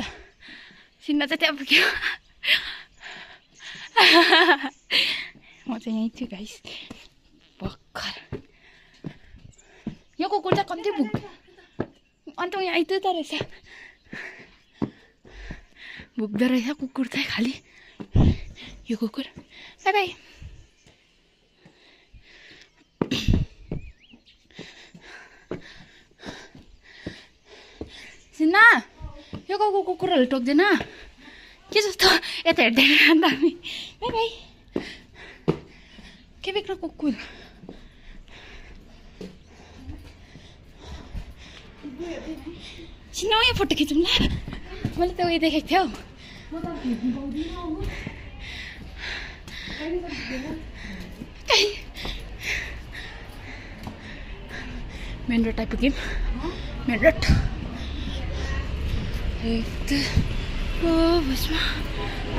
[SPEAKER 3] चिन्न चाहिँ त्यहाँ पुग्यो म चाहिँ यहीँ छु गाइस भर्खर यो कुकुर चाहिँ कम्ती भुक अन्त यहाँ आइदियो त रहेछ भुक्दो रहेछ कुकुर चाहिँ खालि यो कुकुर बाई बाई सिन्ना यो गाउँको कुकुरहरू टोक्दैन के जस्तो यता हेर्दै अन्त हामी बाई बाई के बिग्र कुकुर
[SPEAKER 1] नयाँ फोटो खिचौँ ल मैले त उयो देखेको थियो मेन रोड आइपुग्यौँ मेन रोड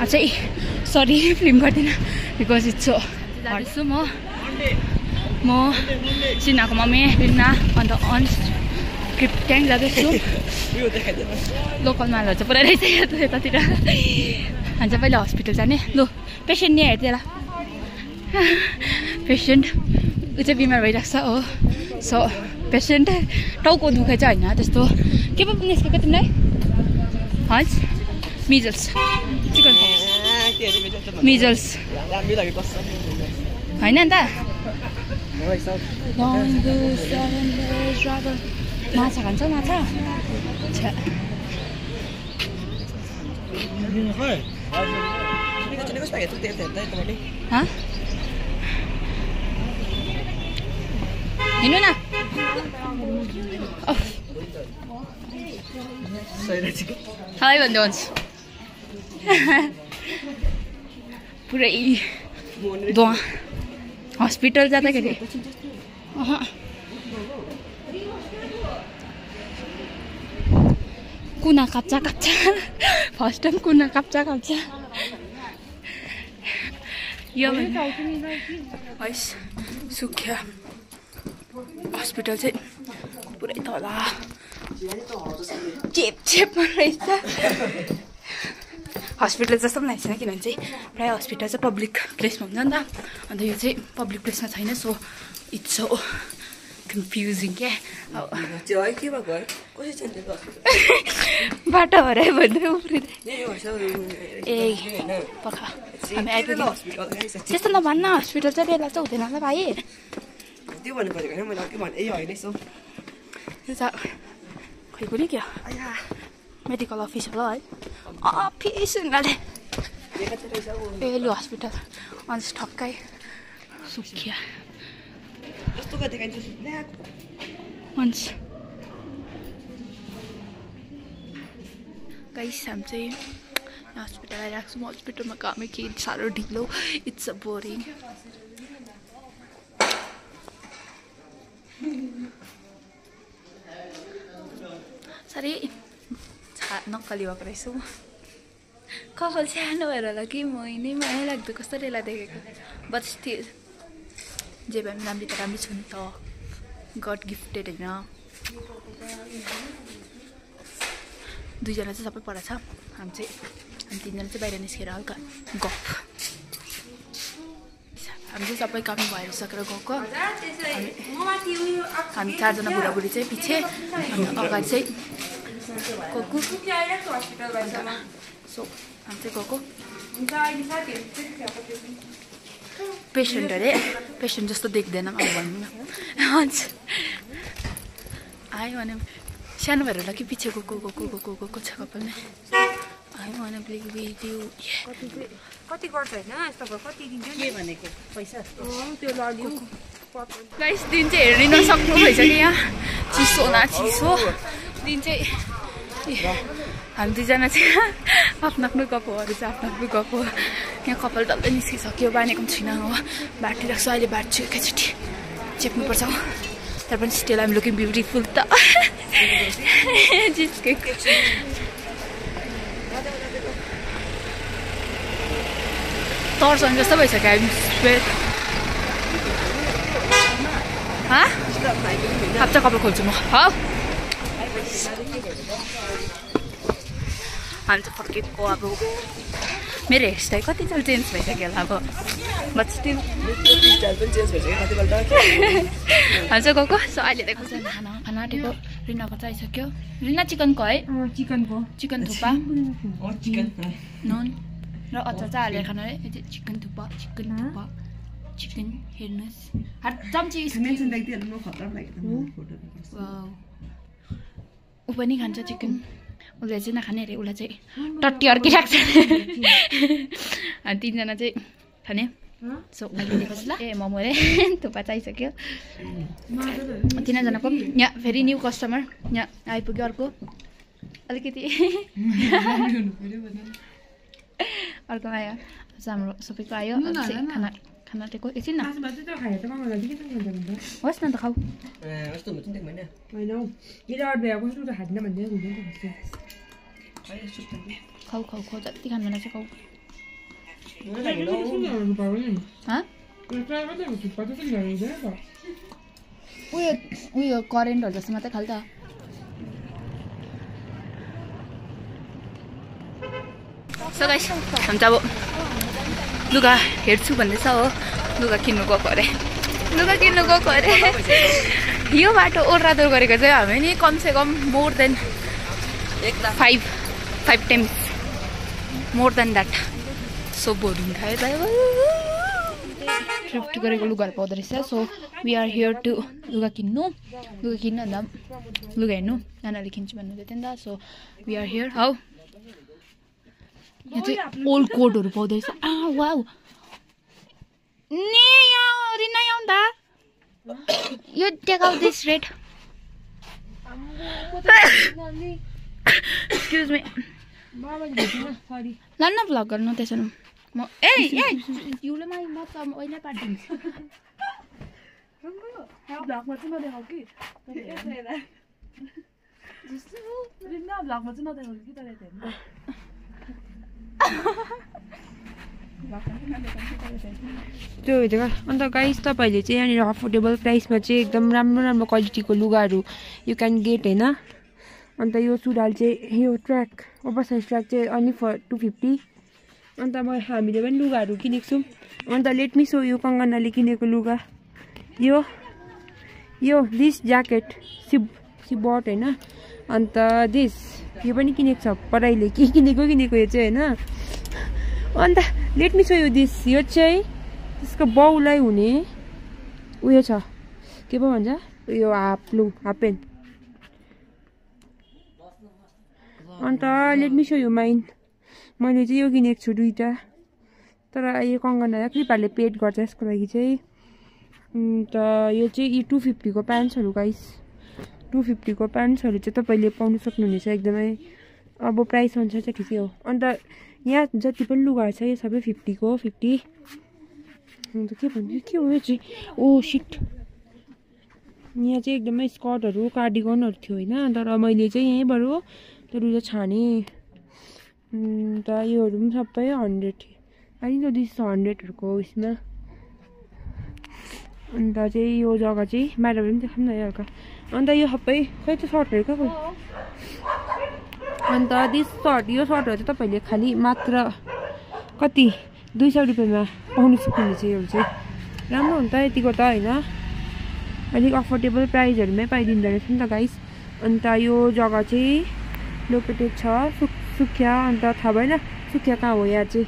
[SPEAKER 1] अझै सरी फिल्म गर्दिनँ बिकज इट्स सो जाँदैछु म सिनाको मम्मी रिना अन्त अन्स ट्याङ जाँदैछु लोकल मालहरू चाहिँ पुरा रहेछ यतातिर हामी चाहिँ पहिला हस्पिटल जाने लु पेसेन्ट नि हेर्दै होला पेसेन्ट ऊ चाहिँ बिमार भइरहेको छ हो सो पेसेन्ट टाउको दुखाइ चाहिँ होइन त्यस्तो के पो निस्केको तिमीलाई हस् मिजल्स चिकन मिजल्स होइन नि त माछा खान्छ माछा हिँड्नु न हाई भन्दै हुन्छ पुरै धुवा हस्पिटल जाँदाखेरि कुना काप्चा फर्स्ट टाइम कुना काप्चा यो हैस सुख्या हस्पिटल चाहिँ पुरै तला चेपमा रहेछ हस्पिटल जस्तो पनि लागेको छैन किनभने चाहिँ प्रायः हस्पिटल चाहिँ पब्लिक प्लेसमा हुन्छ नि त अन्त यो चाहिँ पब्लिक प्लेसमा छैन सो इट्स सो कन्फ्युजिङ क्या बाटो हरायो भन्दै उफ्रिँदै ए पखा हामी आइपुग्यौँ त्यस्तो नभन्न हस्पिटल चाहिँ बेला चाहिँ हुँदैन होला भाइ
[SPEAKER 2] त्यो भन्नु परेको होइन मैले अघि भने ए होइन यसो
[SPEAKER 1] खै कुनै क्या मेडिकल अफिस होला है अफिस उनीहरूले ए लु हस्पिटल अन्त ठक्कै सुखिया
[SPEAKER 2] कस्तो देखाइन्छ
[SPEAKER 1] हुन्छ गाइस हामी चाहिँ हस्पिटल आइरहेको छौँ हस्पिटलमा कामै के साह्रो ढिलो इट्स अ बोरिङ साह्रै नक्कली भएको रहेछ कपाल सानो भएर होला कि मैनै माया लाग्दो कस्तो रेला देखेको बट स्टिल जे भए पनि राम्रो त राम्रो छु नि त गड गिफ्टेड होइन दुईजना चाहिँ सबै पढा छ हामी तिनजना चाहिँ बाहिर निस्केर हल्का गफ हामी चाहिँ सबै काम भएर सकेर गएको हामी चारजना बुढाबुढी चाहिँ पछि अनि अगाडि चाहिँ गएको सो हामी चाहिँ गएको पेसेन्ट अरे पेसेन्ट जस्तो देख्दैन अब भन्नु न आयो भने सानो भएर होला कि पछि गएको छ कपाल नै आयो भने भिडियो
[SPEAKER 3] कति गर्छ होइन यस्तो कति दिन्छ
[SPEAKER 2] के भनेको पैसा
[SPEAKER 3] त्यो लग्यो
[SPEAKER 1] गाइस दिन चाहिँ हेर्नै नसक्नु भइसक्यो यहाँ चिसो न चिसो दिन चाहिँ हामी दुईजना चाहिँ आफ्नो आफ्नो गफहरू चाहिँ आफ्नो आफ्नो गफ हो यहाँ कपाल डल्लै निस्किसक्यो बानेको पनि छुइनँ हो बाटिरहेको छु अहिले बाट्छु एकैचोटि चेप्नुपर्छ हो तर पनि स्टिल आइम लुकिङ ब्युटिफुल त जिस्केको तर्सन जस्तो भइसक्यो हामी स्वेट खाप्चा कपाल खोल्छु म हौ हामी चाहिँ फर्केको अब मेरो हेयरस्टाइल कति चाहिँ चेन्ज भइसक्यो होला अब बट स्टिल हामी चाहिँ गएको सो अहिले देखो चाहिँ खाना आँटेको रिनाको चाहिँ आइसक्यो रिना चिकनको है चिकन थुक्पा नुन र अचार चाहिँ हालेर खानु है चिकन थुक्पा चिकन हेर्नुहोस् चम्ची ऊ पनि खान्छ चिकन उसले चाहिँ नखाने अरे उसलाई चाहिँ टट्टी अर्किरहेको छ अनि तिनजना चाहिँ खाने सो दिएपछि ल ए मोमो अरे थुक्पा चाहिँ आइसक्यो तिनजनाको यहाँ फेरि न्यू कस्टमर यहाँ आइपुग्यो अर्को अलिकति अर्को आयो हाम्रो सबैको आयो खाना खाना टेको एकछिन न होस् न त खाऊ खाऊ खाऊ खाऊ जति खानु मन चाहिँ खाऊ उयो करेन्टहरू जस्तो मात्रै खाल त सो गाइस हामी चाहिँ अब लुगा हेर्छु भन्दैछ हो लुगा किन्नु गएको अरे यो बाटो ओह्रादोर गरेको चाहिँ हामी नि कमसेकम more than 5 times more than that so boring खायो थ्रिफ्ट गरेको लुगाहरू पाउँदो रहेछ so we are here to लुगा किन्नु अन्त लुगा हेर्नु नानाले किन्छु भन्नुहुँदै थियो नि त so we are here how यहाँ चाहिँ ओल्ड कोटहरू पाउँदो रहेछ वाउ नि यहाँ रिना आउँदा यो take out this red excuse me लान्न भ्लग गर्नु त्यसो म युले म अहिले पार्दिन्छु भ्लगमा चाहिँ नदेखाऊ कि भ्लगमा चाहिँ नदेखाऊ कि तर
[SPEAKER 3] त्यो हेरेको अन्त गाइस तपाईँहरूले चाहिँ यहाँनिर अफोर्डेबल प्राइसमा चाहिँ एकदम राम्रो क्वालिटीको लुगाहरू यु क्यान गेट होइन अन्त यो सुडाल चाहिँ यो ट्र्याक ओभरसाइज ट्र्याक चाहिँ अन्ली फर 250 अन्त हामीले पनि लुगाहरू किनेको छौँ अन्त लेट मी सो यो कङ्गनाले किनेको लुगा यो दिस ज्याकेट सिबट होइन अन्त दिस यो पनि किनेको छ पढाइले के किनेको यो चाहिँ होइन अन्त लेट मी सो यो दिस यो चाहिँ त्यसको बाउलाई हुने उयो छ के पो भन्छ यो हाफ प्यान्ट अन्त लेट मी सो यो मैले चाहिँ यो किनेको छु 2टा तर यो कङ्गना कृपाले पेड गर्छ यसको लागि चाहिँ अन्त यो चाहिँ 250 को प्यान्ट्सहरू गाइस 250 को प्यान्ट्सहरू चाहिँ तपाईँले पाउनु सक्नुहुनेछ एकदमै अब प्राइस अनुसार चाहिँ ठिकै हो अन्त यहाँ जति पनि लुगाहरू छ यो सबै 50 को 50 अन्त के भन्छु के हो यो चाहिँ ओ सिट यहाँ चाहिँ एकदमै स्कर्टहरू कार्डिगनहरू थियो होइन तर मैले चाहिँ यहीँबाट रुजा छाने अन्त योहरू पनि सबै 100 आई थिङ्क दिस 100हरूको उयसमा अन्त चाहिँ यो जग्गा चाहिँ बाहिर पनि देखाउँ न हल्का अन्त यो सबै खै त सर्टहरू कहाँ अन्त दिस सर्ट यो सर्टहरू चाहिँ तपाईँले खालि मात्र कति 200 रुपियाँमा पाउनु सक्नुहुन्छ यो चाहिँ राम्रो हुन्छ यतिको त होइन अलिक अफोर्डेबल प्राइसहरूमै पाइदिँदो रहेछ नि त गाइस अन्त यो जग्गा चाहिँ लोकेटेड छ सुखिया अन्त थाहा भएन सुखिया कहाँ हो यहाँ चाहिँ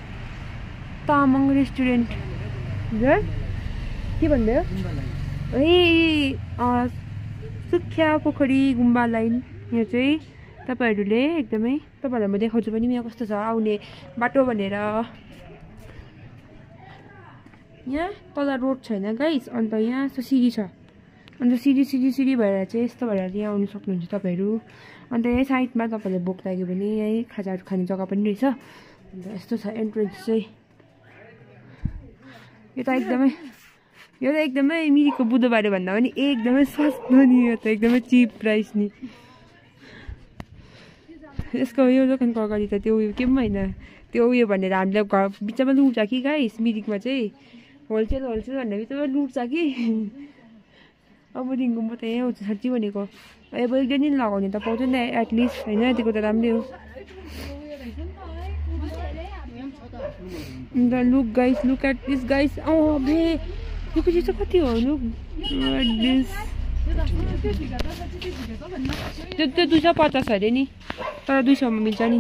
[SPEAKER 3] तामाङ रेस्टुरेन्ट के भन्दै ए सुखिया पोखरी गुम्बा लाइन यो चाहिँ तपाईँहरूले एकदमै तपाईँहरूलाई म देखाउँछु पनि यहाँ कस्तो छ आउने बाटो भनेर यहाँ तल रोड छैन गाइस अन्त यहाँ यस्तो सिडी छ अन्त सिडी भएर चाहिँ यस्तो भएर यहाँ आउनु सक्नुहुन्छ तपाईँहरू अन्त यही साइडमा तपाईँहरूले भोक लाग्यो भने यहीँ खाजाहरू खाने जग्गा पनि रहेछ अन्त यस्तो छ एन्ट्रेन्स चाहिँ यो त एकदमै मिरिकको बुधबारे भन्दा पनि एकदमै सस्तो नि यो त एकदमै चिप प्राइस नि यसको यो दोकानको अगाडि त त्यो उयो के पनि होइन त्यो उयो भनेर हामीलाई घर बिचमा लुट्छ कि गाइस मिरिकमा चाहिँ होलसेल भनेर बिचमा लुट्छ कि अब रिङ्गु म त यहीँ आउँछु साँच्ची भनेको अब एक दिन लगाउने त पाउँछ नि एटलिस्ट होइन यतिको त राम्रै हो अन्त लुक एट दिस गाइस भे यो चाहिँ कति हो लुक दिस त्यो 250 अरे नि तर 200 मा मिल्छ नि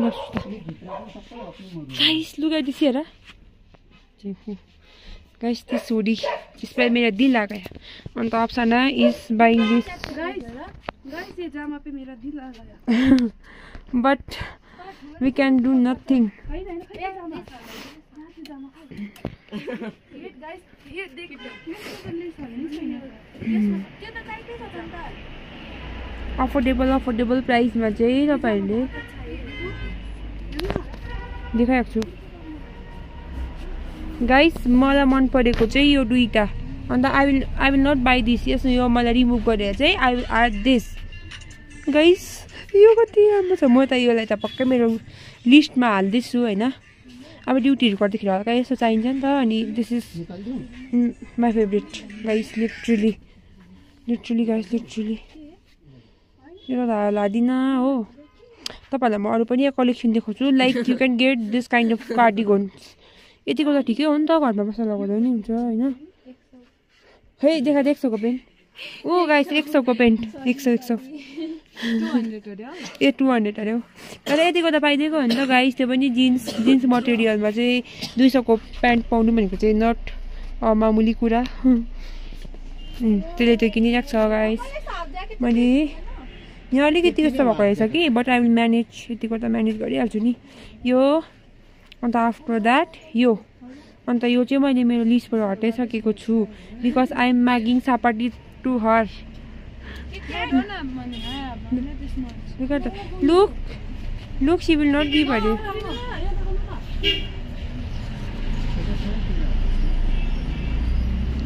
[SPEAKER 3] गाइस लुक एट दिस हेर गाइस दिस हुडी जिसपे मेरा दिल आ गया and Apsana is buying this guys ये जामा पे मेरा दिल आ गया but we can do nothing ये देख अफोर्डेबल प्राइसमा चाहिँ तपाईँहरूले देखाएको छु गाइस। मलाई मन परेको चाहिँ यो दुईटा, and I will not buy this. Yes यो मलाई रिमुभ गरेर चाहिँ I will add this guys. यो कति राम्रो छ, म त योलाई त पक्कै मेरो लिस्टमा हाल्दैछु होइन। अब ड्युटीहरू गर्दाखेरि हल्का यस्तो चाहिन्छ नि त, अनि this is my favourite guys. Literally guys, literally यो त लादिनँ हो। तपाईँहरूलाई म अरू पनि कलेक्सन देखाउँछु, like you can get this kind of cardigans. यतिको त ठिकै हो नि त, घरमा बस्दा लगाउँदा पनि हुन्छ होइन। खै देखा 100को पेन्ट। ओ गाइस 100को पेन्ट 100 ए 200 अरे हो। तर यतिको त पाइदिएको हो नि त गाइस। त्यो पनि जिन्स मटेरियलमा चाहिँ 200को प्यान्ट पाउनु भनेको चाहिँ नट मामुली कुरा। त्यसले त्यो किनिरहेको छ गाइस। मैले यहाँ अलिकति यस्तो भएको रहेछ कि, बट आई विल म्यानेज। यतिको त म्यानेज गरिहाल्छु नि यो। अन्त आफ्टर द्याट यो, अन्त यो चाहिँ मैले मेरो लिस्टबाट हटाइसकेको छु बिकज आई एम म्यागिङ सापाटी to her. Look she will not give अरे।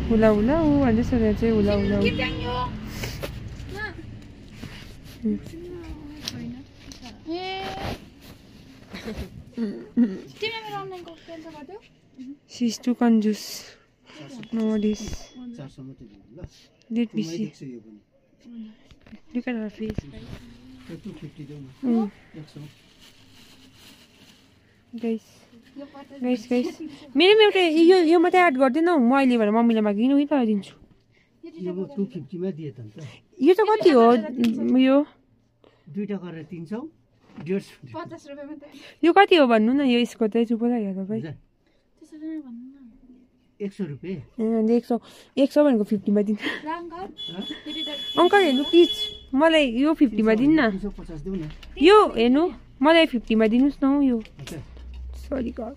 [SPEAKER 3] हुला हुला ऊ भन्दैछ चाहिँ हुला हुला She's too conjuice nowadays. Let me see. Look at her face. Guys. मेरो एउटा यो मात्रै एड गर्दैन हौ। म अहिले भनेर मम्मीलाई मागिनु उही त दिन्छु। यो त कति हो यो?
[SPEAKER 2] दुईटा गरेर 300 150 रुपैयाँ मात्रै।
[SPEAKER 3] यो कति हो भन्नु न, यो यसको चाहिँ चुप लाग्यो तपाईँ।
[SPEAKER 2] 100 रुपैयाँ।
[SPEAKER 3] ए 100 भनेको 50 मा दिनु। अङ्कल हेर्नु प्लिज, मलाई यो 50 मा दिनु न। यो हेर्नु मलाई 50 मा दिनुहोस् न यो। Sorry God.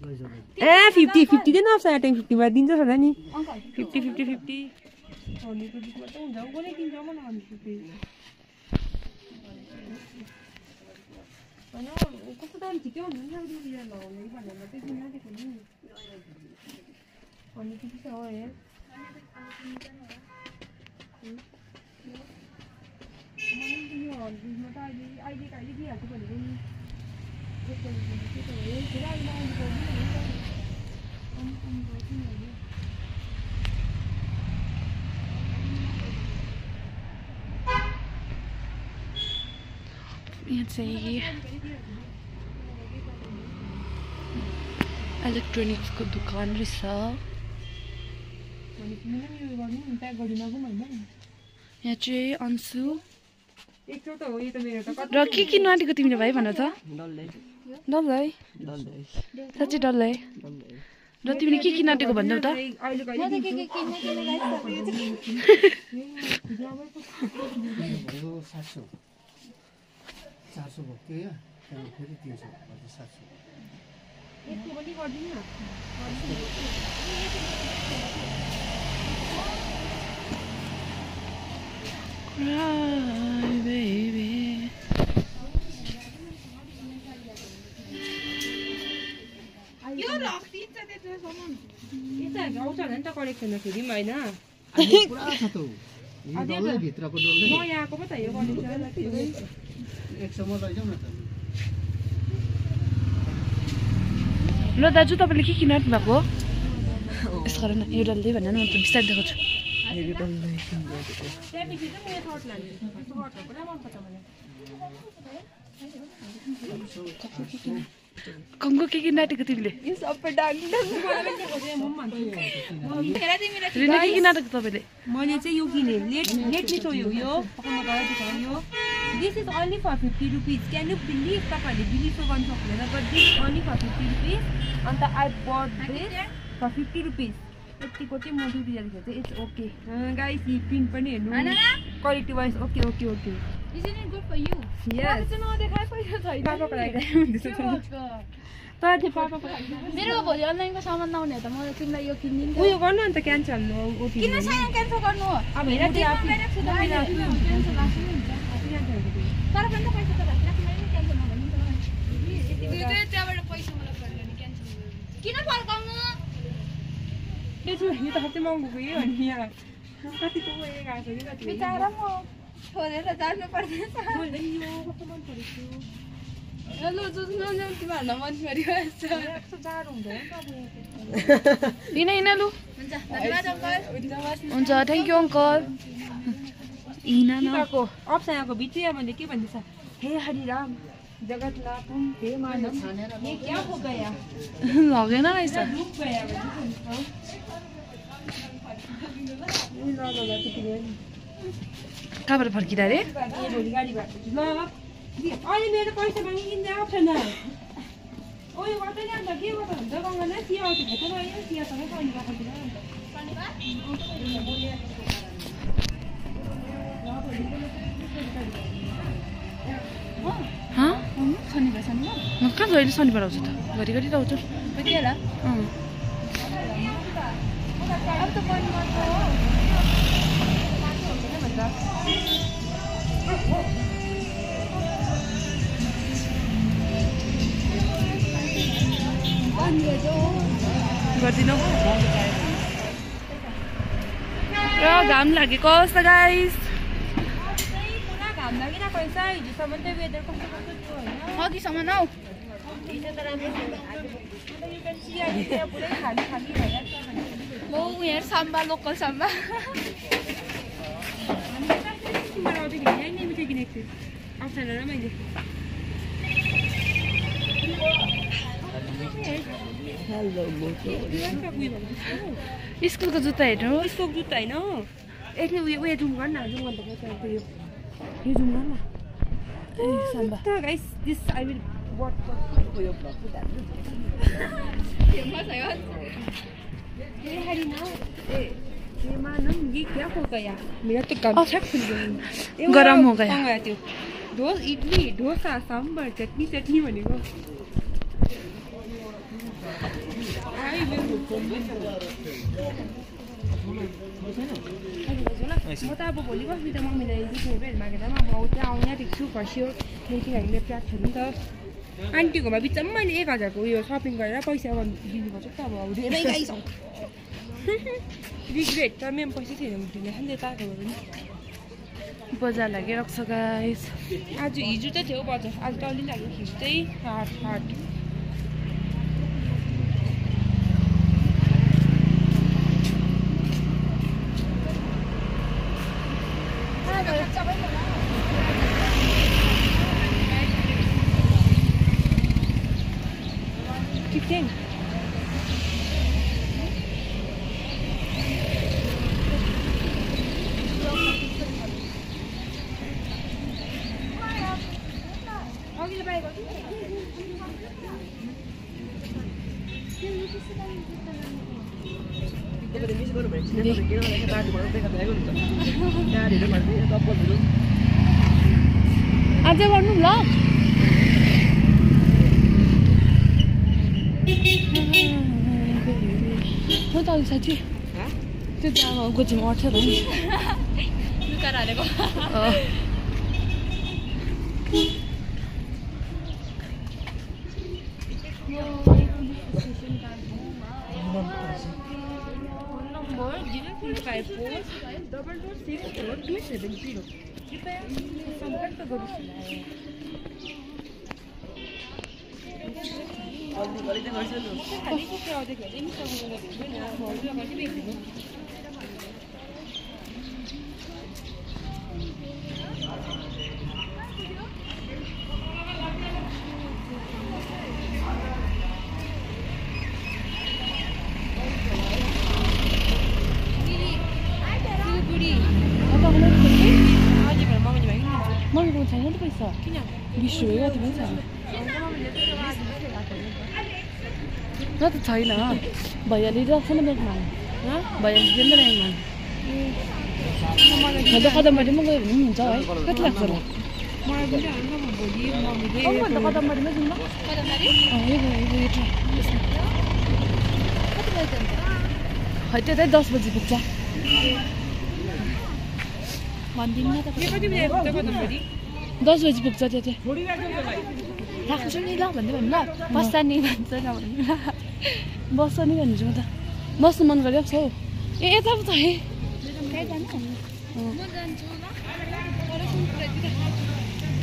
[SPEAKER 3] ए 50 दिन अफ टाइम 50 मा दिन्छ सदा नि। 50 भनेको बिचमा त हुन्छ कुनै दिन्छ मलाई भन्नु फेरि। हैन कस्तो दाम ठिकै हुनु नि, अब डिजाइन लगाउने भनेर मात्रै किन्न दिएको नि। अनि के छ हो यार। मलाई पनि यो हल्दीमा त अहिले कहिले दिइहाल्छु भनेको नि।
[SPEAKER 1] यहाँ चाहिँ इलेक्ट्रोनिक्सको दोकान रहेछ। यहाँ चाहिँ अन्सु र के किन्नु आँटेको तिमीले भाइ भन त। डल्लै साँच्चै डल्लै। र तिमीले के किन्नु आँटेको भन्नु त।
[SPEAKER 2] 400 भएको थियो या त्यहाँ फेरि 300 गर्दा 700।
[SPEAKER 3] यसको पनि गर्दिनु न।
[SPEAKER 1] Cry baby।
[SPEAKER 3] यो राख्दिन्छ त्यो सामान। यता आउँछ होला नि त कलेक्सनमा फेरि हैन।
[SPEAKER 2] पुरा छ त। यो डल्लै भित्रको डल्लै।
[SPEAKER 3] नयाँ आएको पो त यो कलेक्सन।
[SPEAKER 2] 100 मा लैजाऊ न त।
[SPEAKER 1] ल दाजु तपाईँले के किन्नु आँट्नु भएको? यसो गर न, यो डल्लै भनेर म त बिस्तारै देखाउँछु। यो डल्लै कङ्गो के किन्नु आँटेको तिमीले? रिना के किन्नु आँटेको तपाईँले?
[SPEAKER 3] मैले चाहिँ यो किने। लेट मी सो यु यो पकाउन गएको छ यो। This is only for 50 rupees. Can you believe? तपाईँहरूले बिलिभ गर्न सक्दैन, but this is only for 50 rupees. अन्त I bought this for 50 rupees. यतिको चाहिँ म ड्युटी जाँदाखेरि चाहिँ इट्स ओके गाइस। यी प्रिन्ट पनि हेर्नु, quality wise okay okay okay.
[SPEAKER 4] Isn't it good for you?
[SPEAKER 3] Yes. पापाको लागि हुँदैछ त। तर त्यो पापाको लागि
[SPEAKER 4] मेरो भोलि अनलाइनको सामान नआउने हो त म तिमीलाई यो किनिदिन्छु।
[SPEAKER 3] उयो गर्नु अन्त क्यान्सल
[SPEAKER 4] किन सामान क्यान्सल गर्नु हो?
[SPEAKER 3] अब हेर त्यो तर पनि त पैसा त राख्नु मैले क्यान्सल नभन्नु त
[SPEAKER 4] दुईटै त्यहाँबाट पैसा मलाई फर्काउने क्यान्सल गर्नु
[SPEAKER 3] किन फर्काउनु
[SPEAKER 5] त्यसो भने त कति महँगो गयो अनि यहाँ कतिको गएको छ कि कति
[SPEAKER 3] बिचारा म छोडेर जानु पर्दैन
[SPEAKER 5] मैले यो कस्तो मन परेको
[SPEAKER 4] हेलो जुझ्नु तिमीहरूलाई मन पऱ्यो
[SPEAKER 5] यस्तो जाडो हुँदैन
[SPEAKER 1] हिँड हिँड लु
[SPEAKER 3] हुन्छ धन्यवाद अङ्कल
[SPEAKER 1] हुन्छ थ्याङ्क यू अङ्कल हिँड न
[SPEAKER 5] टीकाको अप्सनाको भित्रिया मैले के भन्दैछ हे हरिराम जगतनाथम हे मानव ये क्या हो गया
[SPEAKER 1] लगेन रहेछ
[SPEAKER 5] डुब गया
[SPEAKER 1] कहाँबाट फर्किँदा रे
[SPEAKER 5] भोलि गाडी भएको ल अहिले मेरो पैसा माग्नु किन्ने अप्सन ओयो मात्रै नि अन्त के गर्दा हुन्छ गङ्गना चिया आउँछ भेट्नु भयो चियासँगै पानी राखिदिनु
[SPEAKER 3] शनिबार
[SPEAKER 1] कहाँ जहिले शनिबार आउँछ त घरिघरि त आउँछ
[SPEAKER 3] के होला अब त महिनामा हो
[SPEAKER 1] गरिदिनु र घाम लागेको छ गाइस
[SPEAKER 5] पुरा घाम लागिरहेको रहेछ हिजोसम्म त वेदर कस्तो कस्तो थियो होइन
[SPEAKER 3] अघिसम्म हौ
[SPEAKER 5] हिजो त राम्रो थियो चिया पुरै खाली खाली भइरहेको छ भने
[SPEAKER 3] म यहाँ साम्बा लोकल साम्बा
[SPEAKER 5] तिमीबाट आउँदाखेरि यहीँ नै मिठाई किनेको थिएँ अप्सन र मैले
[SPEAKER 1] स्कुलको जुत्ता हेर्नु
[SPEAKER 5] यस्तो जुत्ता होइन एकले उयो जुम गर्न जुम गर्दा यो जुम गर्न
[SPEAKER 1] ए साम्बा
[SPEAKER 5] guys this I will work यो ब्लग ए हरिना ए मानम ये क्या हो गया मेरा तो गमछा खुल गया
[SPEAKER 1] गरम हो गया
[SPEAKER 5] त्यो इडली डोसा सांबर चटनी चटनी भनेको म त अब भोलि बस्नु त मम्मीलाई दुई मागेर अब त्यहाँ आउने देख्छु फर्स्यो किनभने मेरो प्याज छ नि त आन्टीकोमा बिचमा मैले 1000 को उयो सपिङ गरेर पैसा दिनुपर्छ त अब धेरै गाइस रिग्रेट त मेरो पैसा थिएन दिने खाने ताको पनि
[SPEAKER 1] बजार लागिरहेको छ गाइस
[SPEAKER 5] आज हिजो त थियो बजार आज त अलि लाग्यो हिजो चाहिँ हाट Keep
[SPEAKER 1] अझै गर्नु ल हो त साथी त्यो त अब गोजीमा अट्छ त नि
[SPEAKER 3] लुका हालेको
[SPEAKER 1] मगाएको छैन त पैसा किन 20 रुपियाँ कति पनि छैन न त छैन भैयाले राख्छ न ब्यागमा भैयाले दिन्छ नि ब्यागमा म त कदमबारीमा गयो भने पनि हुन्छ है कति लाग्छ होला कदमबारीमै जाउँ न है त्यतै 10 बजी पुग्छ
[SPEAKER 3] भन्दिनँ न त
[SPEAKER 5] कति बजे पुग्छ कदमबारी
[SPEAKER 1] 10 बजी पुग्छ त्यो चाहिँ राख्छु नि ल भन्दै भन्नु ल बस्छ नि भन्छ न भन्नु ल बस्छ नि भन्छु म त बस्नु मन गरिरहेको छ हौ ए यता पो त है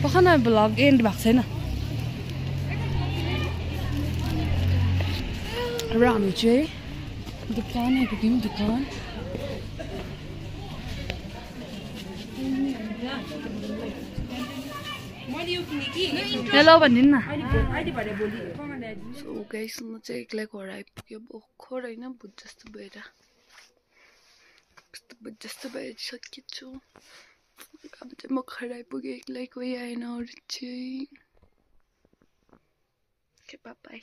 [SPEAKER 1] पखन भ्लग एन्ड भएको छैन र हामी चाहिँ दुकान आइपुग्यौँ दुकान हेलो भनिदिनु न सो गाइस म चाहिँ एक्लै घर आइपुग्यो भर्खर होइन भुत जस्तो भएर जस्तो भइसकेछु अब चाहिँ म घर आइपुगेँ एक्लै कोही आएन अरू चाहिँ बाई